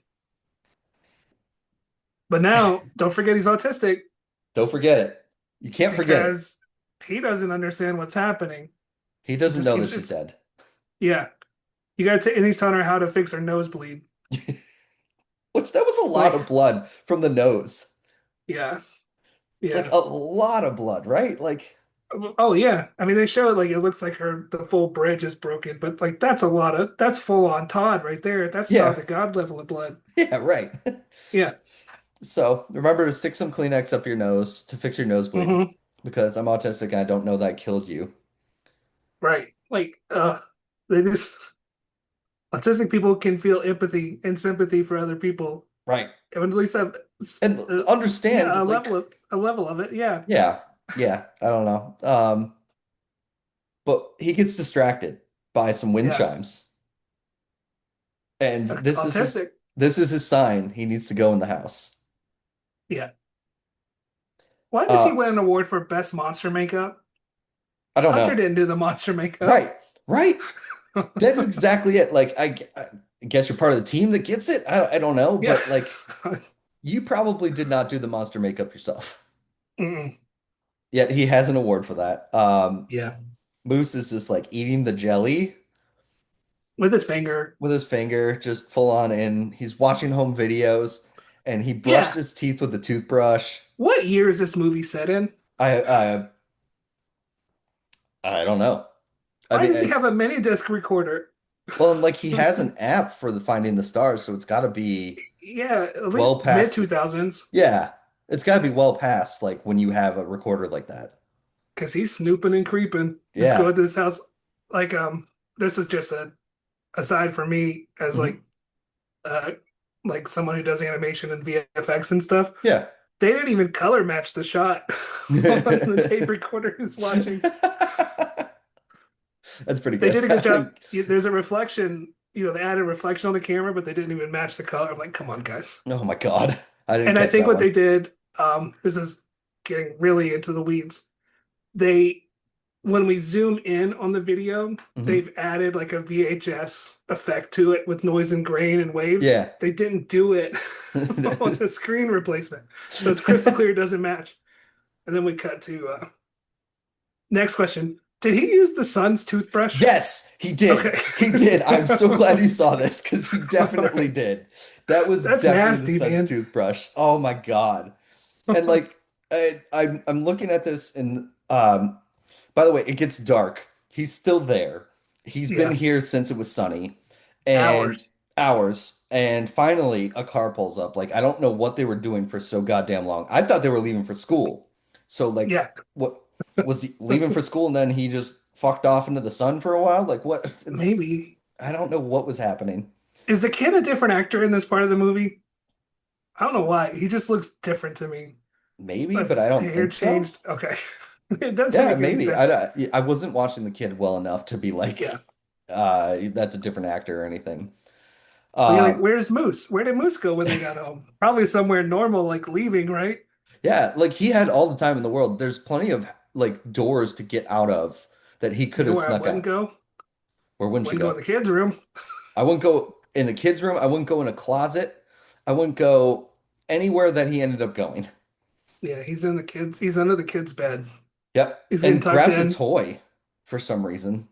But now, don't forget he's autistic Don't forget it. You can't forget it. because he doesn't understand what's happening. He He doesn't just know that keeps she's it's dead. yeah. You gotta take and he's telling her how to fix her nosebleed. Which that was a lot Like, of blood from the nose. yeah, Like yeah. a lot of blood, right? Like, Oh yeah. I mean they show it like it looks like her the full bridge is broken, but like that's full on Todd right there. That's Todd yeah, the God level of blood. yeah, right. Yeah. So remember to stick some Kleenex up your nose to fix your nosebleed. Hmm. because I'm autistic and I don't know that killed you. Right. Like, they just autistic people can feel empathy and sympathy for other people, Right. and at least have And yeah, understand, like, a level of it. Yeah, yeah, yeah, I don't know. But he gets distracted by some wind yeah. chimes. And Autistic. this is his sign. He needs to go in the house. Yeah. Why does he Uh, win an award for best monster makeup? I don't Hunter know. didn't do the monster makeup. Right, right. That's exactly it. Like, I guess you're part of the team that gets it. I don't know, Yeah. but like, you probably did not do the monster makeup yourself. Mm-mm. Yet he has an award for that. Yeah. Moose is just like eating the jelly With his finger. with his finger, just full on in. He's watching home videos, and he brushed Yeah. his teeth with a toothbrush. What year is this movie set in? I I I don't know. I Why mean, does he have a mini disc recorder? well, and like he has an app for the Finding the Stars, so it's got to be Yeah, at well least mid past. 2000s. Yeah, it's got to be well past like when you have a recorder like that. Because he's snooping and creeping. Just Yeah. going to this house. Like, this is just a aside for me as Hmm. uh like someone who does animation and VFX and stuff. Yeah. They didn't even color match the shot on the tape recorder who's watching. That's pretty They good. did a good I job. think, There's a reflection, they added reflection on the camera, but they didn't even match the color. I'm like, come on, guys. oh my God, I didn't And I catch think that what one. they did, this is getting really into the weeds. They, when we zoom in on the video, Hmm. they've added like a VHS effect to it with noise and grain and waves. Yeah. They didn't do it on the screen replacement. So it's crystal clear, it doesn't match. And then we cut to next question. Did he use the son's toothbrush? Yes, he did. Okay. He did. I'm so glad you saw this because he definitely did. That was That's definitely the nasty, son's man. toothbrush. Oh my God. And like I'm looking at this and by the way, it gets dark. He's still there. He's been Yeah, here since it was sunny and hours. hours. And finally a car pulls up. Like I don't know what they were doing for so goddamn long. I thought they were leaving for school. So like Yeah, what was he leaving for school and then he just fucked off into the sun for a while? Like what? maybe. I don't know what was happening. Is the kid a different actor in this part of the movie? I don't know why. He just looks different to me. Maybe, Like but I his don't hair think so. changed. Okay. It doesn't Yeah, make any maybe. sense. I wasn't watching the kid well enough to be Yeah. like, that's a different actor or anything. But you're like, Um, where's Moose? Where did Moose go when they got home? Probably somewhere normal, like leaving, right? yeah, like he had all the time in the world. There's plenty of like doors to get out of that he You could know have where I snuck wouldn't out. go? Where wouldn't you Wouldn't go in go? the kids' room. I wouldn't go in the kid's room. I wouldn't go in a closet. I wouldn't go anywhere that he ended up going. Yeah, he's under the kids' bed. Yep. He's getting And tucked grabs a in. toy for some reason.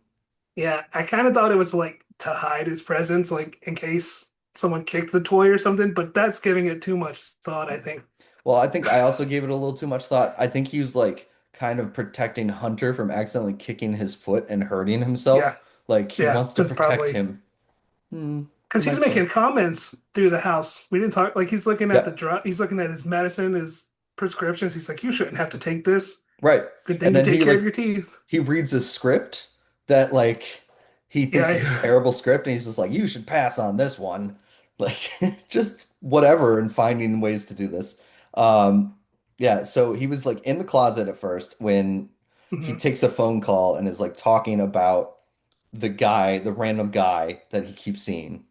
Yeah, I kind of thought it was like to hide his presence, like in case someone kicked the toy or something, but that's giving it too much thought, I think. Well, I think I also gave it a little too much thought. I think he was like kind of protecting Hunter from accidentally kicking his foot and hurting himself. Yeah, Like he yeah, wants to that's protect probably him. Too because he's much making fun. comments through the house. We didn't talk, like he's looking at the Yep. drug, he's looking at his medicine, his prescriptions. He's like, you shouldn't have to take this. Right. Good thing And you then take he care of like your teeth. he reads a script that like he thinks is a Yeah, terrible script and he's just like, you should pass on this one. Like just whatever and finding ways to do this. Um yeah, so he was like in the closet at first when he hmm takes a phone call and is like talking about the guy, the random guy that he keeps seeing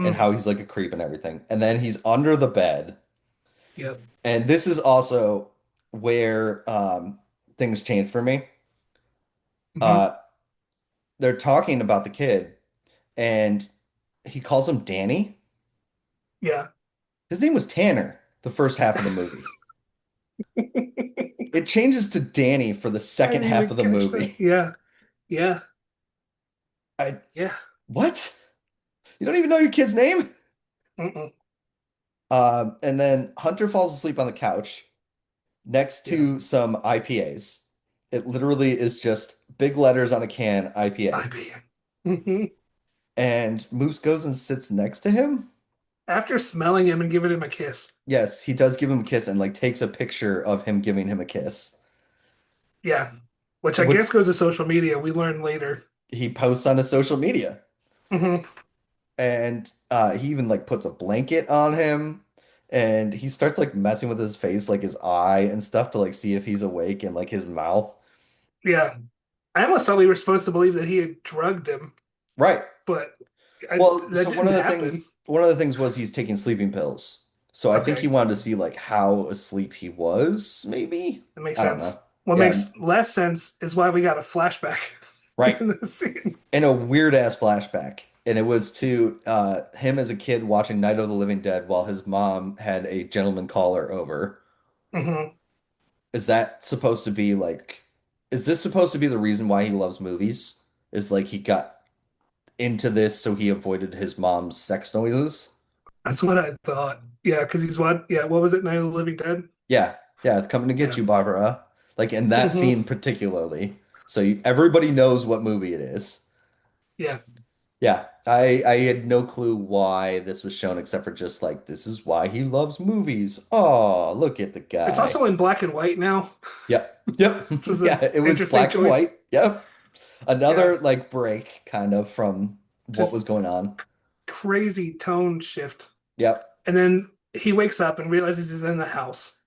and mm how he's like a creep and everything. And then he's under the bed. Yep. And this is also where things change for me. hmm Uh they're talking about the kid and he calls him Danny. Yeah. His name was Tanner the first half of the movie. It changes to Danny for the I second didn't half even of the catch that. movie. Yeah. Yeah. I Yeah. what? You don't even know your kid's name? Mm-mm. And then Hunter falls asleep on the couch next Yeah. to some IPAs. It literally is just big letters on a can, IPA. IBM. hmm And Moose goes and sits next to him. After smelling him and giving him a kiss. Yes, he does give him a kiss and like takes a picture of him giving him a kiss. Yeah, which I Which guess goes to social media. We learn later. he posts on his social media. Hmm. And he even like puts a blanket on him and he starts like messing with his face, like his eye and stuff to like see if he's awake and like his mouth. Yeah, I almost thought we were supposed to believe that he had drugged him, Right. but Well, that so didn't happen. one of the things was he's taking sleeping pills. So I think he Okay, wanted to see like how asleep he was, maybe. that makes I don't sense. know. What Yeah, makes less sense is why we got a flashback right. in the scene. And a weird ass flashback. And it was to him as a kid watching Night of the Living Dead while his mom had a gentleman caller over. Hmm. Is that supposed to be like, is this supposed to be the reason why he loves movies? Is like he got into this so he avoided his mom's sex noises? That's what I thought. Yeah, because he's what? Yeah, what was it? Night of the Living Dead? Yeah, yeah, it's coming to get Yeah. you, Barbara. Like in that Hmm. scene particularly. So everybody knows what movie it is. Yeah. Yeah, I had no clue why this was shown except for just like this is why he loves movies. Oh, look at the It's guy. also in black and white now, Yep. Yep. which is Yeah, an it was interesting black and choice. white. Yep. Yeah, Another like break kind of from what just was going on. crazy tone shift. Yep. And then he wakes up and realizes he's in the house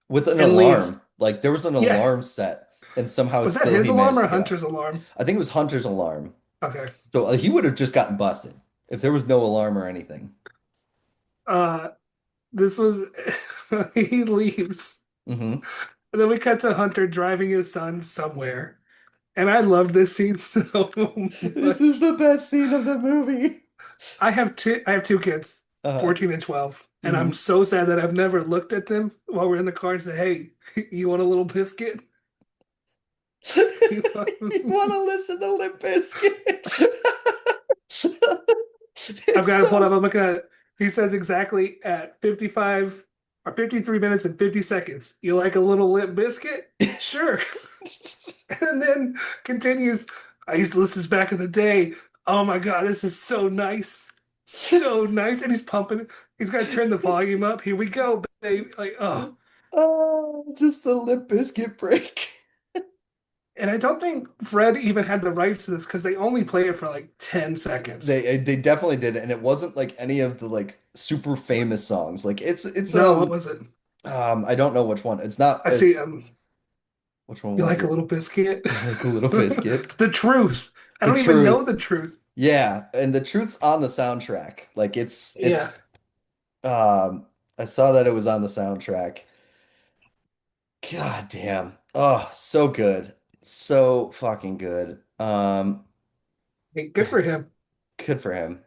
With an and leaves. alarm. Like there was an Yeah. alarm set and somehow Was that still his he alarm managed or to get out. Hunter's alarm? I think it was Hunter's alarm. Okay. So he would have just gotten busted if there was no alarm or anything. Uh, this was he leaves. Hmm. And then we cut to Hunter driving his son somewhere. And I love this scene so This is much. the best scene of the movie. I have two kids, Uh, 14 and 12, and I'm mhm. so sad that I've never looked at them while we're in the car and said, "Hey, you want a little biscuit?" You You want want- to listen to Limp Bizkit? I've It's got it pulled so up. I'm looking at it. He says exactly at 55 or 53 minutes and 50 seconds. You like a little limp biscuit? Sure. And then continues. I used to listen to this back in the day. Oh my God, this is so nice. So nice. And he's pumping it. He's got to turn the volume up. Here we go, baby. Like, oh. oh, just the Limp Bizkit break. And I don't think Fred even had the rights to this because they only play it for like 10 seconds. They definitely did, and it wasn't like any of the like super famous songs. Like it's No, what was it? I don't know which one. It's not I see. as which one You was like a it? little biscuit? You like a little biscuit? The truth. I The don't even truth. know the truth. Yeah, and the truth's on the soundtrack. Like Yeah. um I saw that it was on the soundtrack. God damn. Oh, so good. So fucking good. Hey, good for him. Good for him.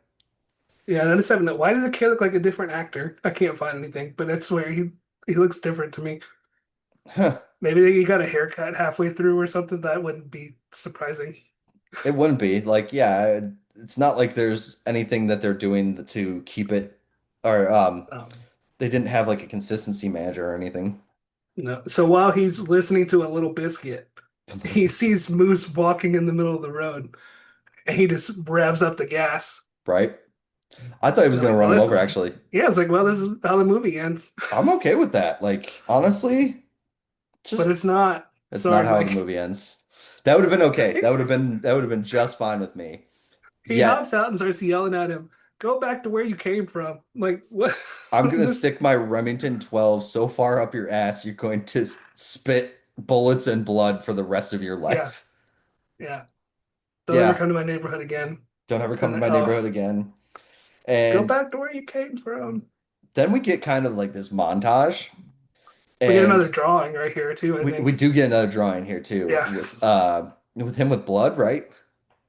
Yeah, and I just haven't. Why does the kid look like a different actor? I can't find anything, but that's where he looks different to me. Huh. Maybe he got a haircut halfway through or something. That wouldn't be surprising. It wouldn't be like, yeah, it's not like there's anything that they're doing to keep it or they didn't have like a consistency manager or anything. No. So while he's listening to a little biscuit, he sees Moose walking in the middle of the road, and he just revs up the gas. Right? I thought he was And I'm gonna like, well, run him this over is actually. yeah. It's like, well, this is how the movie ends, I'm okay with that. Like, honestly, but just it's not. it's not Sorry, how the Mike. movie ends. That would have been okay. That would have been just fine with me. He hops Yet, out and starts yelling at him, "Go back to where you came from!" Like what? I'm gonna This, stick my Remington 12 so far up your ass you're going to spit bullets and blood for the rest of your yeah, life. yeah. Don't ever Yeah, come to my neighborhood again. don't ever come to And my neighborhood again. go And back to where you came from. then we get kind of like this montage, We get another and drawing right here too, I we think. do get another drawing here too Yeah. with him with blood, right?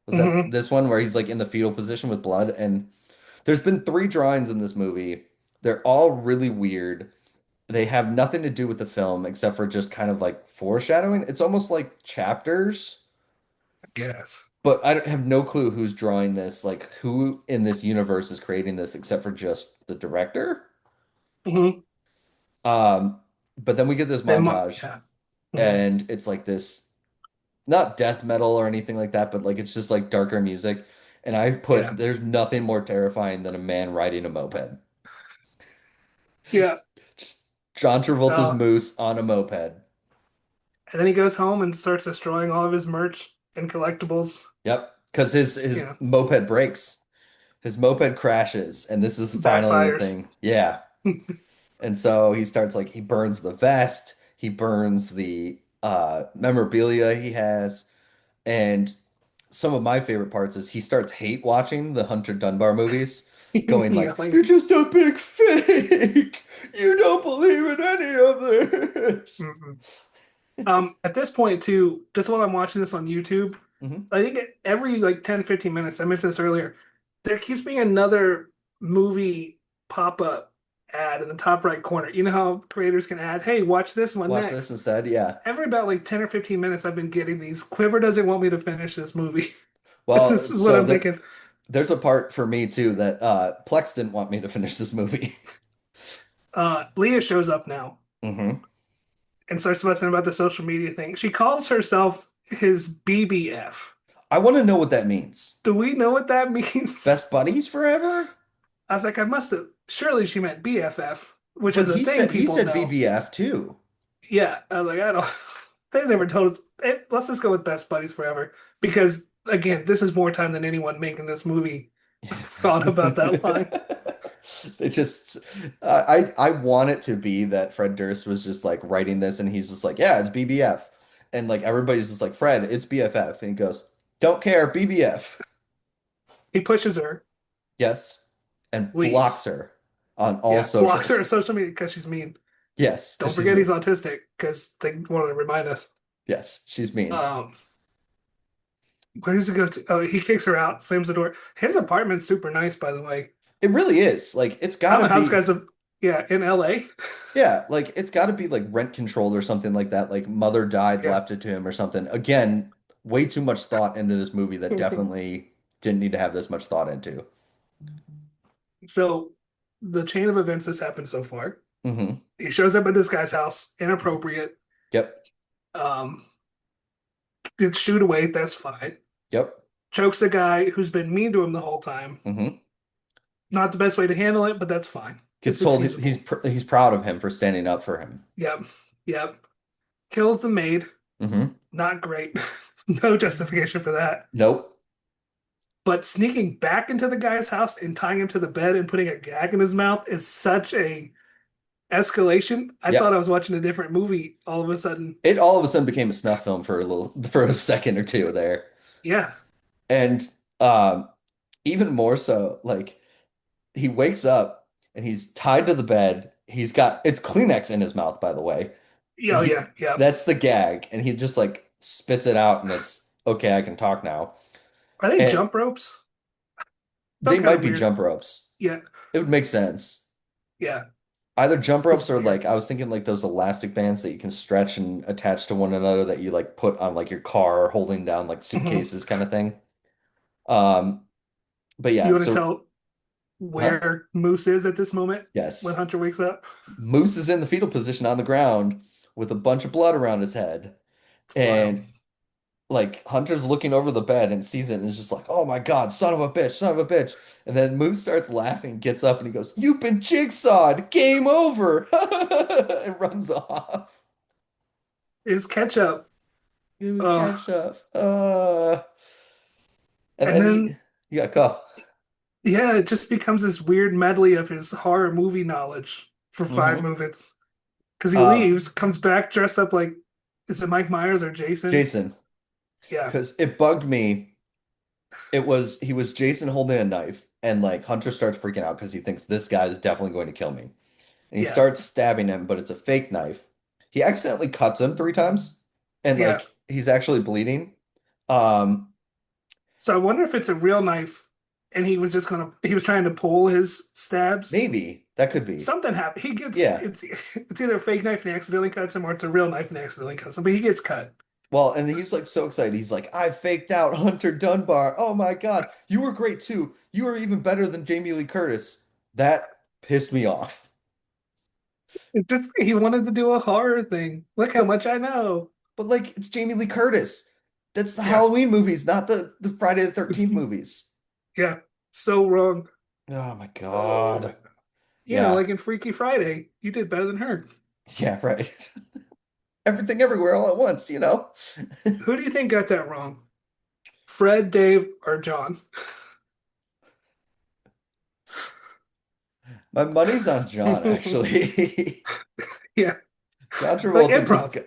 Was that Hmm. this one where he's like in the fetal position with blood? And there's been three drawings in this movie. They're all really weird. They have nothing to do with the film except for just kind of like foreshadowing. It's almost like chapters, Yes. but I have no clue who's drawing this, like who in this universe is creating this except for just the director. Hmm. Um, but then we get this montage Yeah. Hmm. and it's like this not death metal or anything like that, but like it's just like darker music. And I put Yeah. there's nothing more terrifying than a man riding a moped. Yeah. Just John Travolta's Uh, moose on a moped. And then he goes home and starts destroying all of his merch and collectibles. Yep. Because his Yeah, moped breaks. His moped crashes, and this is finally the backfires. thing. Yeah. And so he starts like he burns the vest, he burns the memorabilia he has, and some of my favorite parts is he starts hate watching the Hunter Dunbar movies, going like, "You're Yelling. just a big fake. You don't believe in any of this." Mm-mm. At this point too, just while I'm watching this on YouTube, Hmm. I think every like 10, 15 minutes, I mentioned this earlier, there keeps being another movie pop-up ad in the top right corner. You know how creators can add, hey, watch this one Watch this next. instead. Yeah. Every about like 10 or 15 minutes, I've been getting these. Quiver doesn't want me to finish this movie. Well, This is what so I'm thinking. there's a part for me too that Plex didn't want me to finish this movie. Leah shows up now Hmm. and starts fussing about the social media thing. She calls herself his BBF. I want to know what that means. Do we know what that means? Best buddies forever? I was like, I must have. Surely she meant BFF, which is But a thing he people said know. BBF too. Yeah, I was like, I don't. They never told us. Let's just go with best buddies forever because again, this is more time than anyone making this movie thought about that line. They just I want it to be that Fred Durst was just like writing this and he's just like, yeah, it's BBF. And like everybody's just like, Fred, it's BFF. And he goes, don't care, BBF. He pushes her, Yes. And blocks leaves. her on all Yeah, blocks her on socials. social media because she's mean. Yes, because Don't she's forget mean. he's autistic because they wanted to remind us. Yes, she's mean. Um, where does he go to? Oh, he kicks her out, slams the door. His apartment's super nice, by the way. It really is. Like it's I don't gotta know how this be. guy's yeah, in LA. Yeah, like it's got to be like rent controlled or something like that. Like mother died, Yeah. left it to him or something. Again, way too much thought into this movie that definitely didn't need to have this much thought into. So the chain of events that's happened so far. Hmm. He shows up at this guy's house, inappropriate. Yep. Um, Gets shooed away, that's fine. Yep. Chokes the guy who's been mean to him the whole time. Hmm. Not the best way to handle it, but that's fine. Gets It's told excusable. he's proud of him for standing up for him. Yep. Yep. Kills the maid. Hmm. Not great. No justification for that. Nope. But sneaking back into the guy's house and tying him to the bed and putting a gag in his mouth is such a escalation. I thought I Yep. was watching a different movie all of a sudden. It all of a sudden became a snuff film for a second or two there. Yeah. And um even more so, like he wakes up and he's tied to the bed. He's got it's Kleenex in his mouth, by the way. Yeah, oh, He yeah, yeah. that's the gag, and he just like spits it out, and it's okay. I can talk now. Are they And jump ropes? they Felt kind might of be weird. jump ropes. Yeah, It would make sense. yeah. Either jump It's ropes or like weird. I was thinking like those elastic bands that you can stretch and attach to one another that you like put on like your car, holding down like Hmm. suitcases kind of thing. Um, but You yeah, want to so tell huh? where Moose is at this moment when Yes. Hunter wakes up? Moose is in the fetal position on the ground with a bunch of blood around his head. It's wild. And like Hunter's looking over the bed and sees it and is just like, "Oh my God, son of a bitch, son of a bitch!" And then Moose starts laughing, gets up, and he goes, "You've been jigsawed, game over," and runs off. Is ketchup. It was Uh, ketchup. And and then then yeah, go. yeah, it just becomes this weird medley of his horror movie knowledge for five Hmm. movies. Because he Um, leaves, comes back dressed up like, is it Mike Myers or Jason? Jason, Yeah, because it bugged me. He was Jason holding a knife, and like Hunter starts freaking out because he thinks this guy is definitely going to kill me. And he yeah, starts stabbing him, but it's a fake knife. He accidentally cuts him 3 times, and yeah. like he's actually bleeding. Um, So I wonder if it's a real knife and he was trying to pull his stabs. maybe that could be. Something happened. He gets Yeah. it's either a fake knife and he accidentally cuts him or it's a real knife and he accidentally cuts him, but he gets cut. Well, and he's like so excited. He's like, I faked out Hunter Dunbar. Oh my God. You were great too. You were even better than Jamie Lee Curtis. That pissed me off. It just he wanted to do a horror thing. Look how But much I know. like it's Jamie Lee Curtis. That's the Yeah. Halloween movies, not the Friday the It's 13th movies. yeah. So wrong. Oh my Oh my God. God. Yeah. Like in Freaky Friday, you did better than her. Yeah, right. everything everywhere all at once, you know? Who do you think got that wrong? Fred, Dave, or John? My money's on John, actually. Yeah, John like Travolta improv.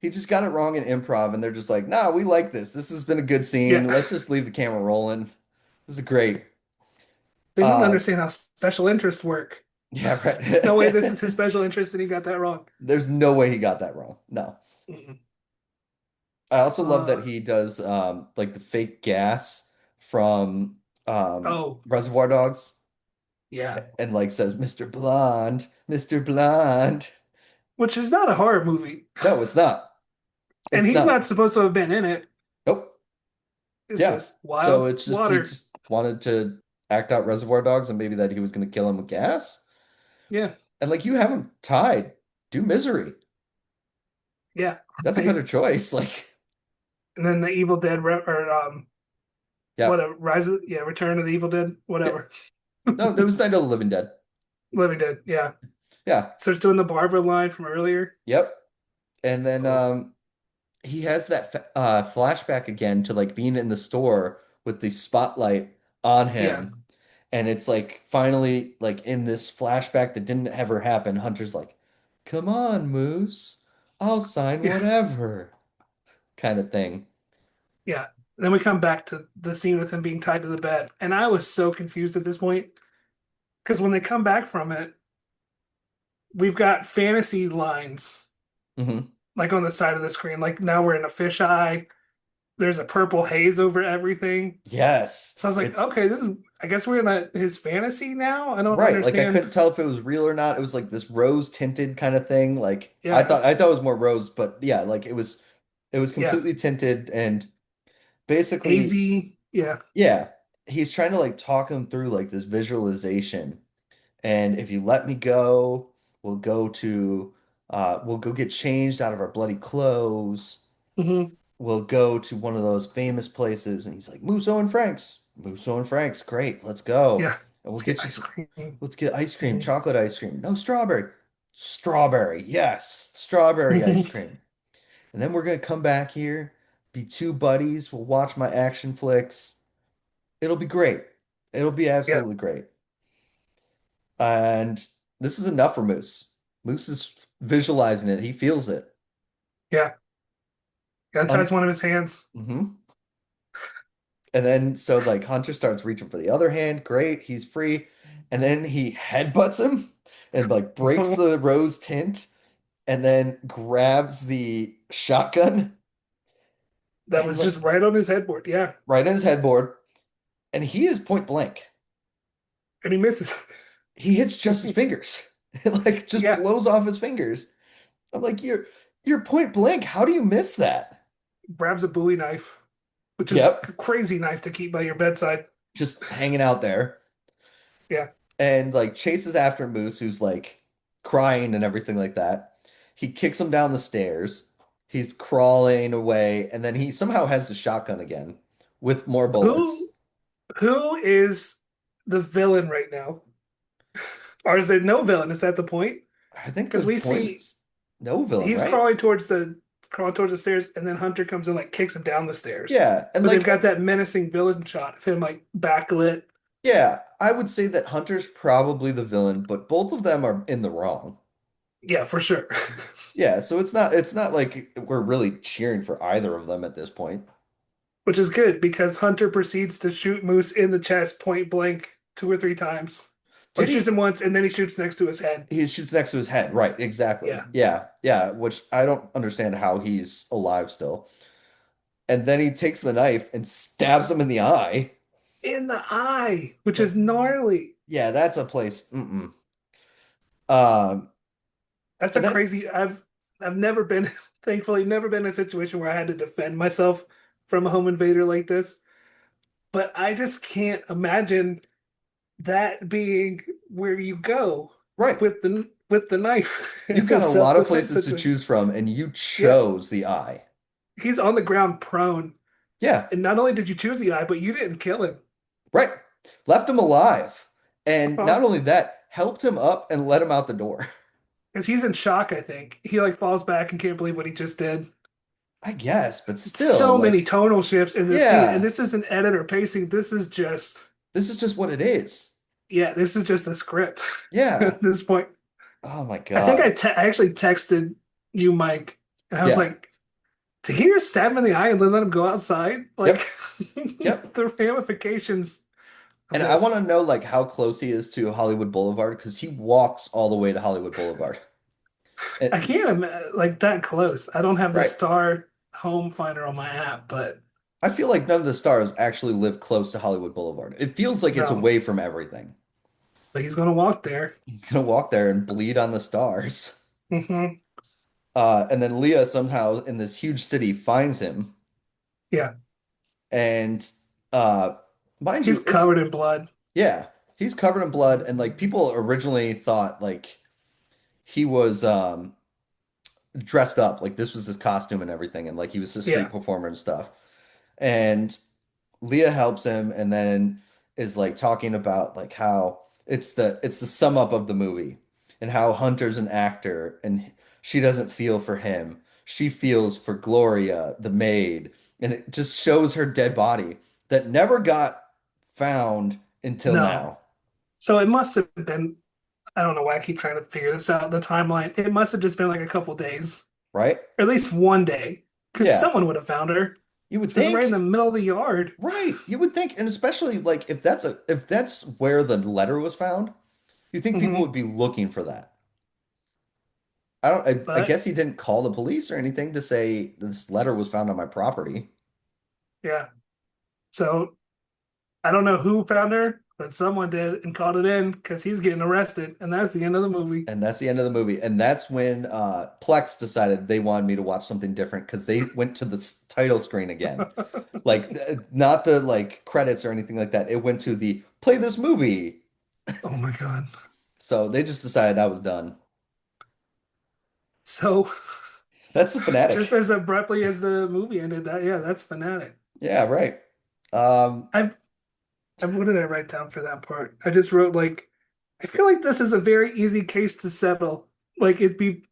he just got it wrong in improv, and they're just like, nah, we like this. This has been a good Yeah, scene. Let's just leave the camera rolling. This is great. they don't Uh, understand how special interests work. yeah, There's no way this is his right. special interest and he got that wrong. There's no way he got that wrong. No. Mm-mm. I also love that Uh, he does like the fake gas from oh, Reservoir Dogs yeah. and like says, Mr. Blonde, Mr. Blonde. Which is not a horror movie. No, it's not. And It's he's not not. supposed to have been in it. Nope. It's Yeah. just So wild it's just he water. just wanted to act out Reservoir Dogs and maybe that he was going to kill him with gas. Yeah, And like you have him tied, do Misery. yeah. That's a Right. better choice. Like, And then the Evil Dead or yeah, whatever, yeah, Return of the Evil Dead, yeah. whatever. No, it was Night of the Living Dead. Living Dead, yeah. Yeah. Starts doing the Barbara line from earlier. Yep. And then Oh, he has that flashback again to like being in the store with the spotlight on yeah, him. And it's like finally like in this flashback that didn't ever happen, Hunter's like, "Come on, Moose. I'll sign yeah, whatever." kind of thing. yeah. Then we come back to the scene with him being tied to the bed. And I was so confused at this point because when they come back from it, we've got fantasy lines Hmm. like on the side of the screen. Like now we're in a fisheye. There's a purple haze over everything. Yes. So I was like, It's okay, I guess we're in his fantasy now. I don't right. Like I understand. couldn't tell if it was real or not. It was like this rose tinted kind of thing. Like Yeah, I thought it was more rose, but yeah, like it was yeah. completely tinted and basically Hazy. Yeah, yeah, he's trying to like talk him through like this visualization. And if you let me go, we'll go get changed out of our bloody clothes. hmm, We'll go to one of those famous places. And he's like, Musso and Frank's. Musso and Frank's, great, let's go. yeah. And we'll Let's get get you ice some, cream. let's get ice cream, Mhm. chocolate ice cream. No strawberry. Strawberry, yes, strawberry ice Mhm. cream. And then we're gonna come back here, be two buddies. We'll watch my action flicks. It'll be great. It'll be Yeah, absolutely great. And this is enough for Moose. Moose is visualizing it. He feels it. yeah. Unties Un one of his hands. hmm And then so like Hunter starts reaching for the other hand. Great, he's free. And then he headbutts him and like breaks the rose tint and then grabs the shotgun That and was like just right on his headboard. Yeah, right on his headboard. And he is point blank. and he misses. He hits just his fingers. It like just Yeah, blows off his fingers. I'm like, you're point blank. How do you miss that? grabs a Bowie knife, which is Yep. a crazy knife to keep by your bedside. Just hanging out there Yeah. and like chases after Moose, who's like crying and everything like that. He kicks him down the stairs. He's crawling away, and then he somehow has the shotgun again with more bullets. Who who is the villain right now? Or is there no villain? Is that the point? I think the Because we point see is no villain, he's right? crawling towards the stairs, and then Hunter comes and like kicks him down the stairs. Yeah, and But they've like got that menacing villain shot of him like backlit. yeah, I would say that Hunter's probably the villain, but both of them are in the wrong. Yeah, for sure. Yeah, so it's not like we're really cheering for either of them at this point. Which is good because Hunter proceeds to shoot Moose in the chest point blank two or three times. Or Did he shoots he? him once and then he shoots next to his head. He shoots next to his head. Right, exactly. Yeah. Yeah, yeah, which I don't understand how he's alive still. And then he takes the knife and stabs him in the eye. In the eye, which That, is gnarly. yeah, that's a place. Mm-mm. Um, That's a and then crazy I've never been thankfully never been in a situation where I had to defend myself from a home invader like this. But I just can't imagine that being where you go right, with the knife you've in a got a lot of self-defense places to situation. choose from, and you Yeah, chose the eye. he's on the ground prone. Yeah, And not only did you choose the eye, but you didn't kill him. right. Left him alive. And Uh-huh. not only that, helped him up and let him out the door. Because he's in shock, I think. He like falls back and can't believe what he just did. I guess, but still, So many like, tonal shifts in this scene, and yeah, this isn't editor pacing. This is just, this is just what it is. yeah, this is just a script Yeah. at this point. Oh my I think God. I actually texted you, Mike, and I was Yeah. like, did he just stab him in the eye and then let him go outside? Like Yep. Yep. the ramifications of And I want this. to know like how close he is to Hollywood Boulevard because he walks all the way to Hollywood Boulevard. I And can't imagine like that close. I don't have the right. star home finder on my app, but I feel like none of the stars actually live close to Hollywood Boulevard. It feels like it's no, away from everything. but he's gonna walk there. He's gonna walk there and bleed on the stars. Hmm. And then Leah somehow in this huge city finds him. Yeah, And uh mind he's you, it's covered in blood. yeah, he's covered in blood and like people originally thought like he was dressed up, like this was his costume and everything, and like he was a street Yeah, performer and stuff. And Leah helps him and then is like talking about like how it's the sum up of the movie and how Hunter's an actor and she doesn't feel for him. She feels for Gloria, the maid, and it just shows her dead body that never got found until no. now, So it must have been. I don't know why I keep trying to figure this out. The timeline. It must have just been like a couple days, right? or at least one day, because Yeah, someone would have found her. you would She was right in the think, middle of the yard. right? You would think, and especially like if that's where the letter was found, you think people Hmm. would be looking for that. I But guess he didn't call the police or anything to say this letter was found on my property. yeah. So I don't know who found her, but someone did and called it in because he's getting arrested, and that's the end of the movie. And that's the end of the movie. And that's when Plex decided they wanted me to watch something different because they went to the title screen again. Like not the like credits or anything like that. It went to the play this movie. Oh my God. So they just decided I was done. So That's the just Fanatic. as abruptly as the movie ended, that yeah, that's Fanatic. Yeah, right. Um, I what did I write down for that part? I just wrote like I feel like this is a very easy case to settle. Like it'd be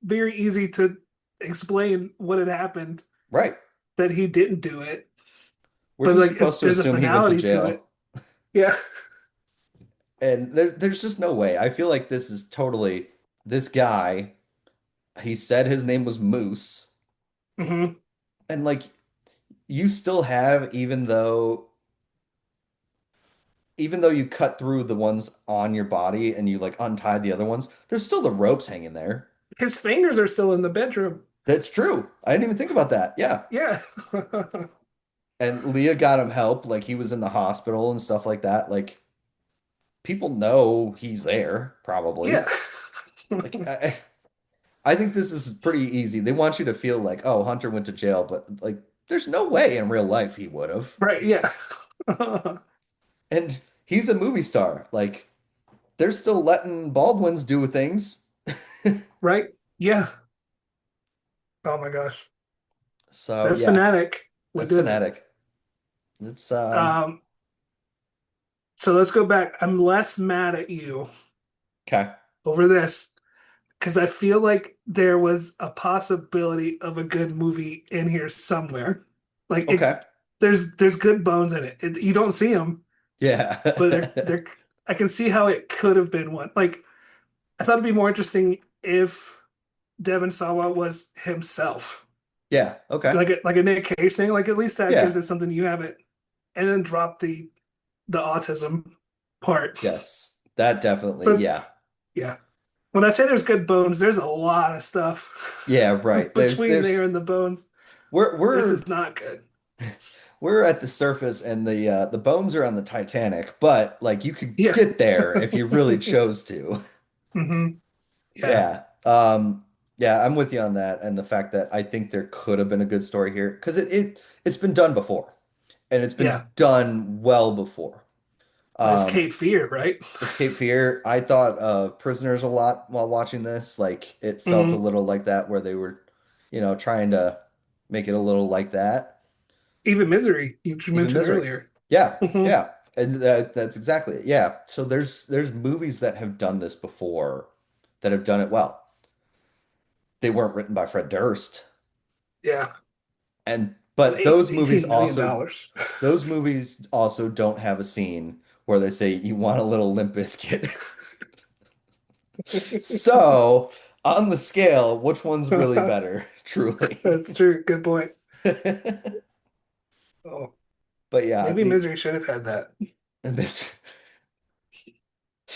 very easy to explain what had happened right. that he didn't do it. We're But just like supposed if to there's a assume he went to finality to jail. it, yeah, And there's just no way. I feel like this is totally this guy. He said his name was Moose. hmm, And like you still have, even though you cut through the ones on your body and you like untie the other ones, there's still the ropes hanging there. his fingers are still in the bedroom. That's true. I didn't even think about that. Yeah. Yeah. And Leah got him help, like he was in the hospital and stuff like that. Like people know he's there, Yeah. probably. Like I think this is pretty easy. They want you to feel like, oh, Hunter went to jail, but like there's no way in real life he would have. Right, yeah. And he's a movie star. Like they're still letting Baldwins do things. Right? Yeah. Oh my gosh. So That's yeah, Fanatic. We that's did it. Fanatic. It's Um, so let's go back. I'm less mad at you okay. over this because I feel like there was a possibility of a good movie in here somewhere. Like it, Okay. there's good bones in it. You don't see them, Yeah. but they're I can see how it could have been one. Like I thought it'd be more interesting if Devon Sawa was himself, Yeah. Okay. like a Nick Cage thing. Like at least that gives Yeah. it something you haven't, and then drop the autism part. Yes. That definitely. So Yeah. yeah, when I say there's good bones, there's a lot of stuff Yeah, right. between there and the bones. We're This we're is not good. we're at the surface and the bones are on the Titanic, but like you could Yeah. get there if you really chose to. Hmm. Yeah. Yeah. Yeah, I'm with you on that and the fact that I think there could have been a good story here because it's been done before and it's been Yeah. done well before. That's Um, Cape Fear, right? it's Cape Fear. I thought of Prisoners a lot while watching this. Like it felt a Hmm. little like that where they were, trying to make it a little like that. Even Misery, you Even mentioned Misery. earlier. Yeah, Hmm. yeah. And that's exactly it. Yeah. So there's movies that have done this before that have done it well. they weren't written by Fred Durst. Yeah. And And but those movies $18 million. also those movies also don't have a scene where they say you want a little Limp Bizkit. So, on the scale, which one's really better, That's truly? true. Good point. Oh, But yeah, maybe the Misery should have had that. this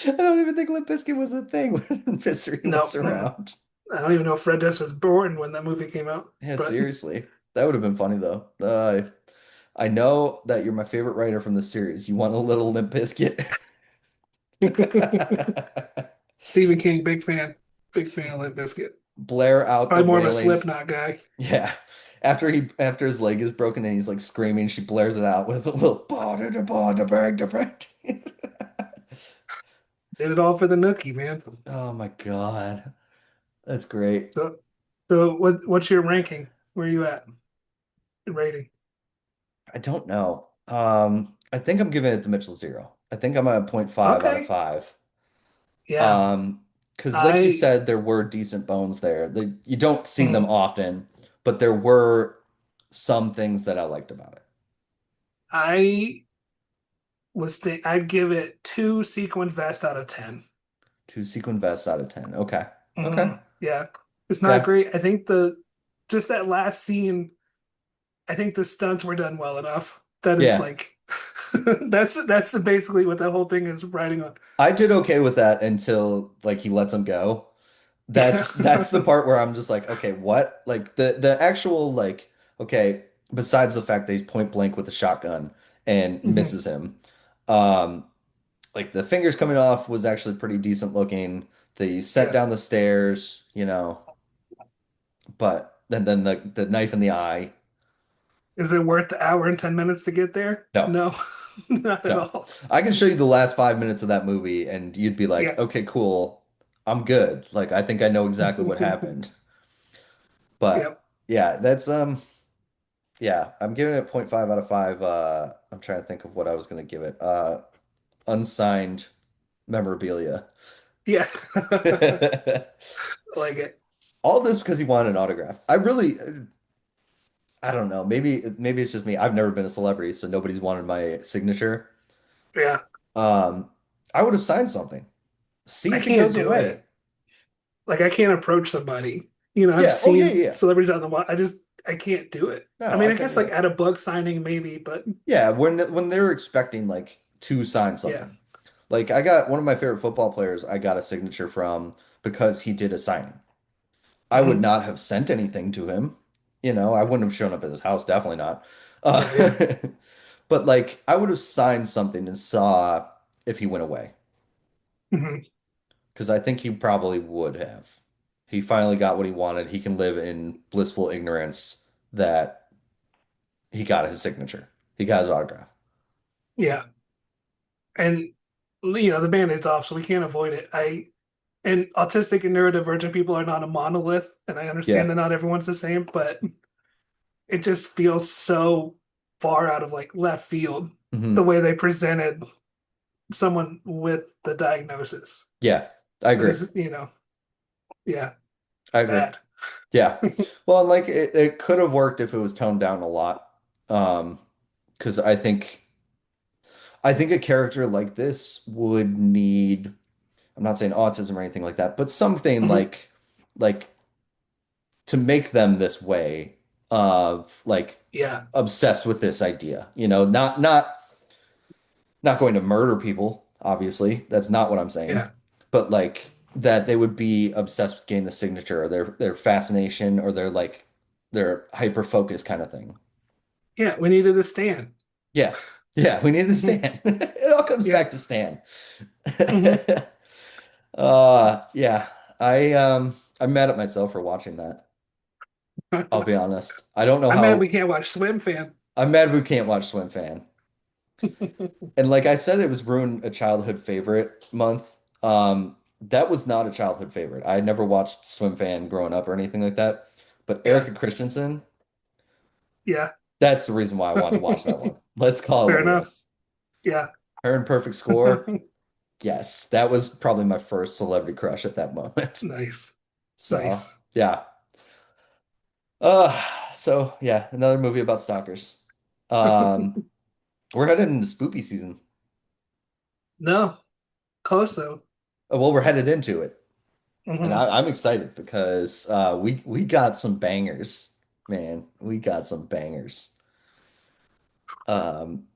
I don't even think Limp Bizkit was a thing when Mystery was No, around. I don't even know if Fred Durst was born when that movie came out. Yeah, But seriously. That would have been funny though. I know that you're my favorite writer from the series. You want a little Limp Bizkit? Stephen King, big fan of Limp Bizkit. Blare out the Probably more of a wailing. Slipknot guy. Yeah. After his leg is broken and he's like screaming, she blares it out with a little bada da bada bang da bang. Did it all for the nookie, man. Oh my God. That's great. So, what's your ranking? Where are you at? Rating? I don't know. I think I'm giving it the Mitchell zero. I think I'm at a point 0.5 out of Okay. 5. Yeah. Because like you I said, there were decent bones there. You don't see them mhm. often, but there were some things that I liked about it. I I'd give it two sequin vest out of 10. Two sequin vests out of 10. Okay. Okay. Yeah. It's not Yeah. great. I think the just that last scene, I think the stunts were done well enough that it's Yeah. like that's basically what that whole thing is riding on. I did okay with that until like he lets him go. Yeah. That's the part where I'm just like, okay, what? Like the actual like, okay, besides the fact that he's point blank with a shotgun and Mhm. misses him, um, like the fingers coming off was actually pretty decent looking. The set Yeah. down the stairs, but then the knife in the eye. Is it worth the hour and 10 minutes to get there? No, No, not at no. all. I can show you the last 5 minutes of that movie and you'd be like, Yeah. okay, cool. I'm good. Like I think I know exactly what happened. But Yep. yeah, that's yeah, I'm giving it a point 0.5 out of 5. I'm trying to think of what I was gonna give it. Unsigned memorabilia. Yeah. Like it. All this because he wanted an autograph. I don't know. Maybe it's just me. I've never been a celebrity, so nobody's wanted my signature. Yeah. Um, I would have signed something. See I if it can't goes do away. it. Like I can't approach somebody. I've Yeah. Oh yeah, seen yeah, yeah. celebrities out in the wild. I can't do it. I No, mean, I I couldn't guess do like it. at a book signing maybe, but Yeah, when they're expecting like to sign yeah. something. Like I got one of my favorite football players, I got a signature from because he did a signing. I would Hmm. not have sent anything to him. I wouldn't have shown up at his house, definitely not. Oh yeah. Uh, but like I would have signed something and saw if he went away. Hmm. Because I think he probably would have. He finally got what he wanted. He can live in blissful ignorance that he got his signature. He got his autograph. Yeah. And the band-aid's off, so we can't avoid it. And autistic and neurodivergent people are not a monolith, and I understand Yeah. that not everyone's the same, but it just feels so far out of like left field the Hmm. way they presented someone with the diagnosis. Yeah. I It agree. is, yeah, I agree. bad. Yeah. Well, and like it could have worked if it was toned down a lot. Um, because I think a character like this would need, I'm not saying autism or anything like that, but something Hmm. like to make them this way of like Yeah, obsessed with this idea. Not going to murder people, obviously. That's not what I'm saying. yeah, But like that they would be obsessed with getting the signature or their fascination or their hyper focus kind of thing. yeah. We needed a stand. Yeah. Yeah, we need to Hmm. Stan. It all comes Yeah. back to Stan. Hmm. Yeah. I'm mad at myself for watching that. I'll be honest. I don't know I'm mad we how can't watch Swimfan. I'm mad we can't watch Swimfan. And like I said, it was ruined a childhood favorite month. That was not a childhood favorite. I had never watched Swimfan growing up or anything like that. But Yeah, Erica Christensen, yeah. that's the reason why I wanted to watch that one. Let's call it Fair what it enough. is. Yeah. Her in Perfect Score. Yes, that was probably my first celebrity crush at that moment. Nice, So, nice. yeah. So yeah, another movie about stalkers. Um, we're headed into spoopy season. No, close though. Well, we're headed into it, and Hmm. I'm excited because we got some bangers, man. We got some bangers. Um,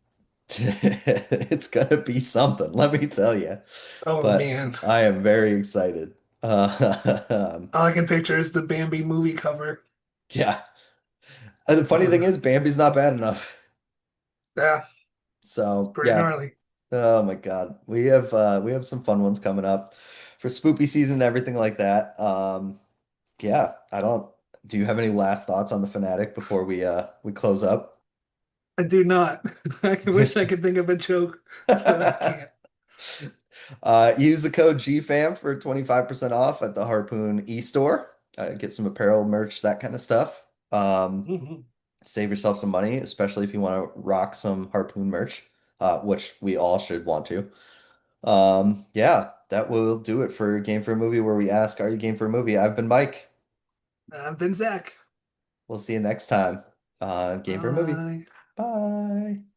it's gonna be something, let me tell you. Oh But man, I am very excited. all I can picture is the Bambi movie cover. Yeah. And the funny thing is, Bambi's not bad enough. Yeah, it's So pretty yeah. gnarly. Oh my God. We have some fun ones coming up for spoopy season and everything like that. Yeah, I don't do you have any last thoughts on the Fanatic before we close up? I do not. I wish I could think of a joke, but I can't. Use the code GFAM for 25% off at the Harpoon e-store. Get some apparel, merch, that kind of stuff. Mhm. Save yourself some money, especially if you want to rock some Harpoon merch, which we all should want to. Yeah, that will do it for Game for a Movie, where we ask, are you game for a movie? I've been Mike. I've been Zach. We'll see you next time on Game for a Movie. Bye. Bye.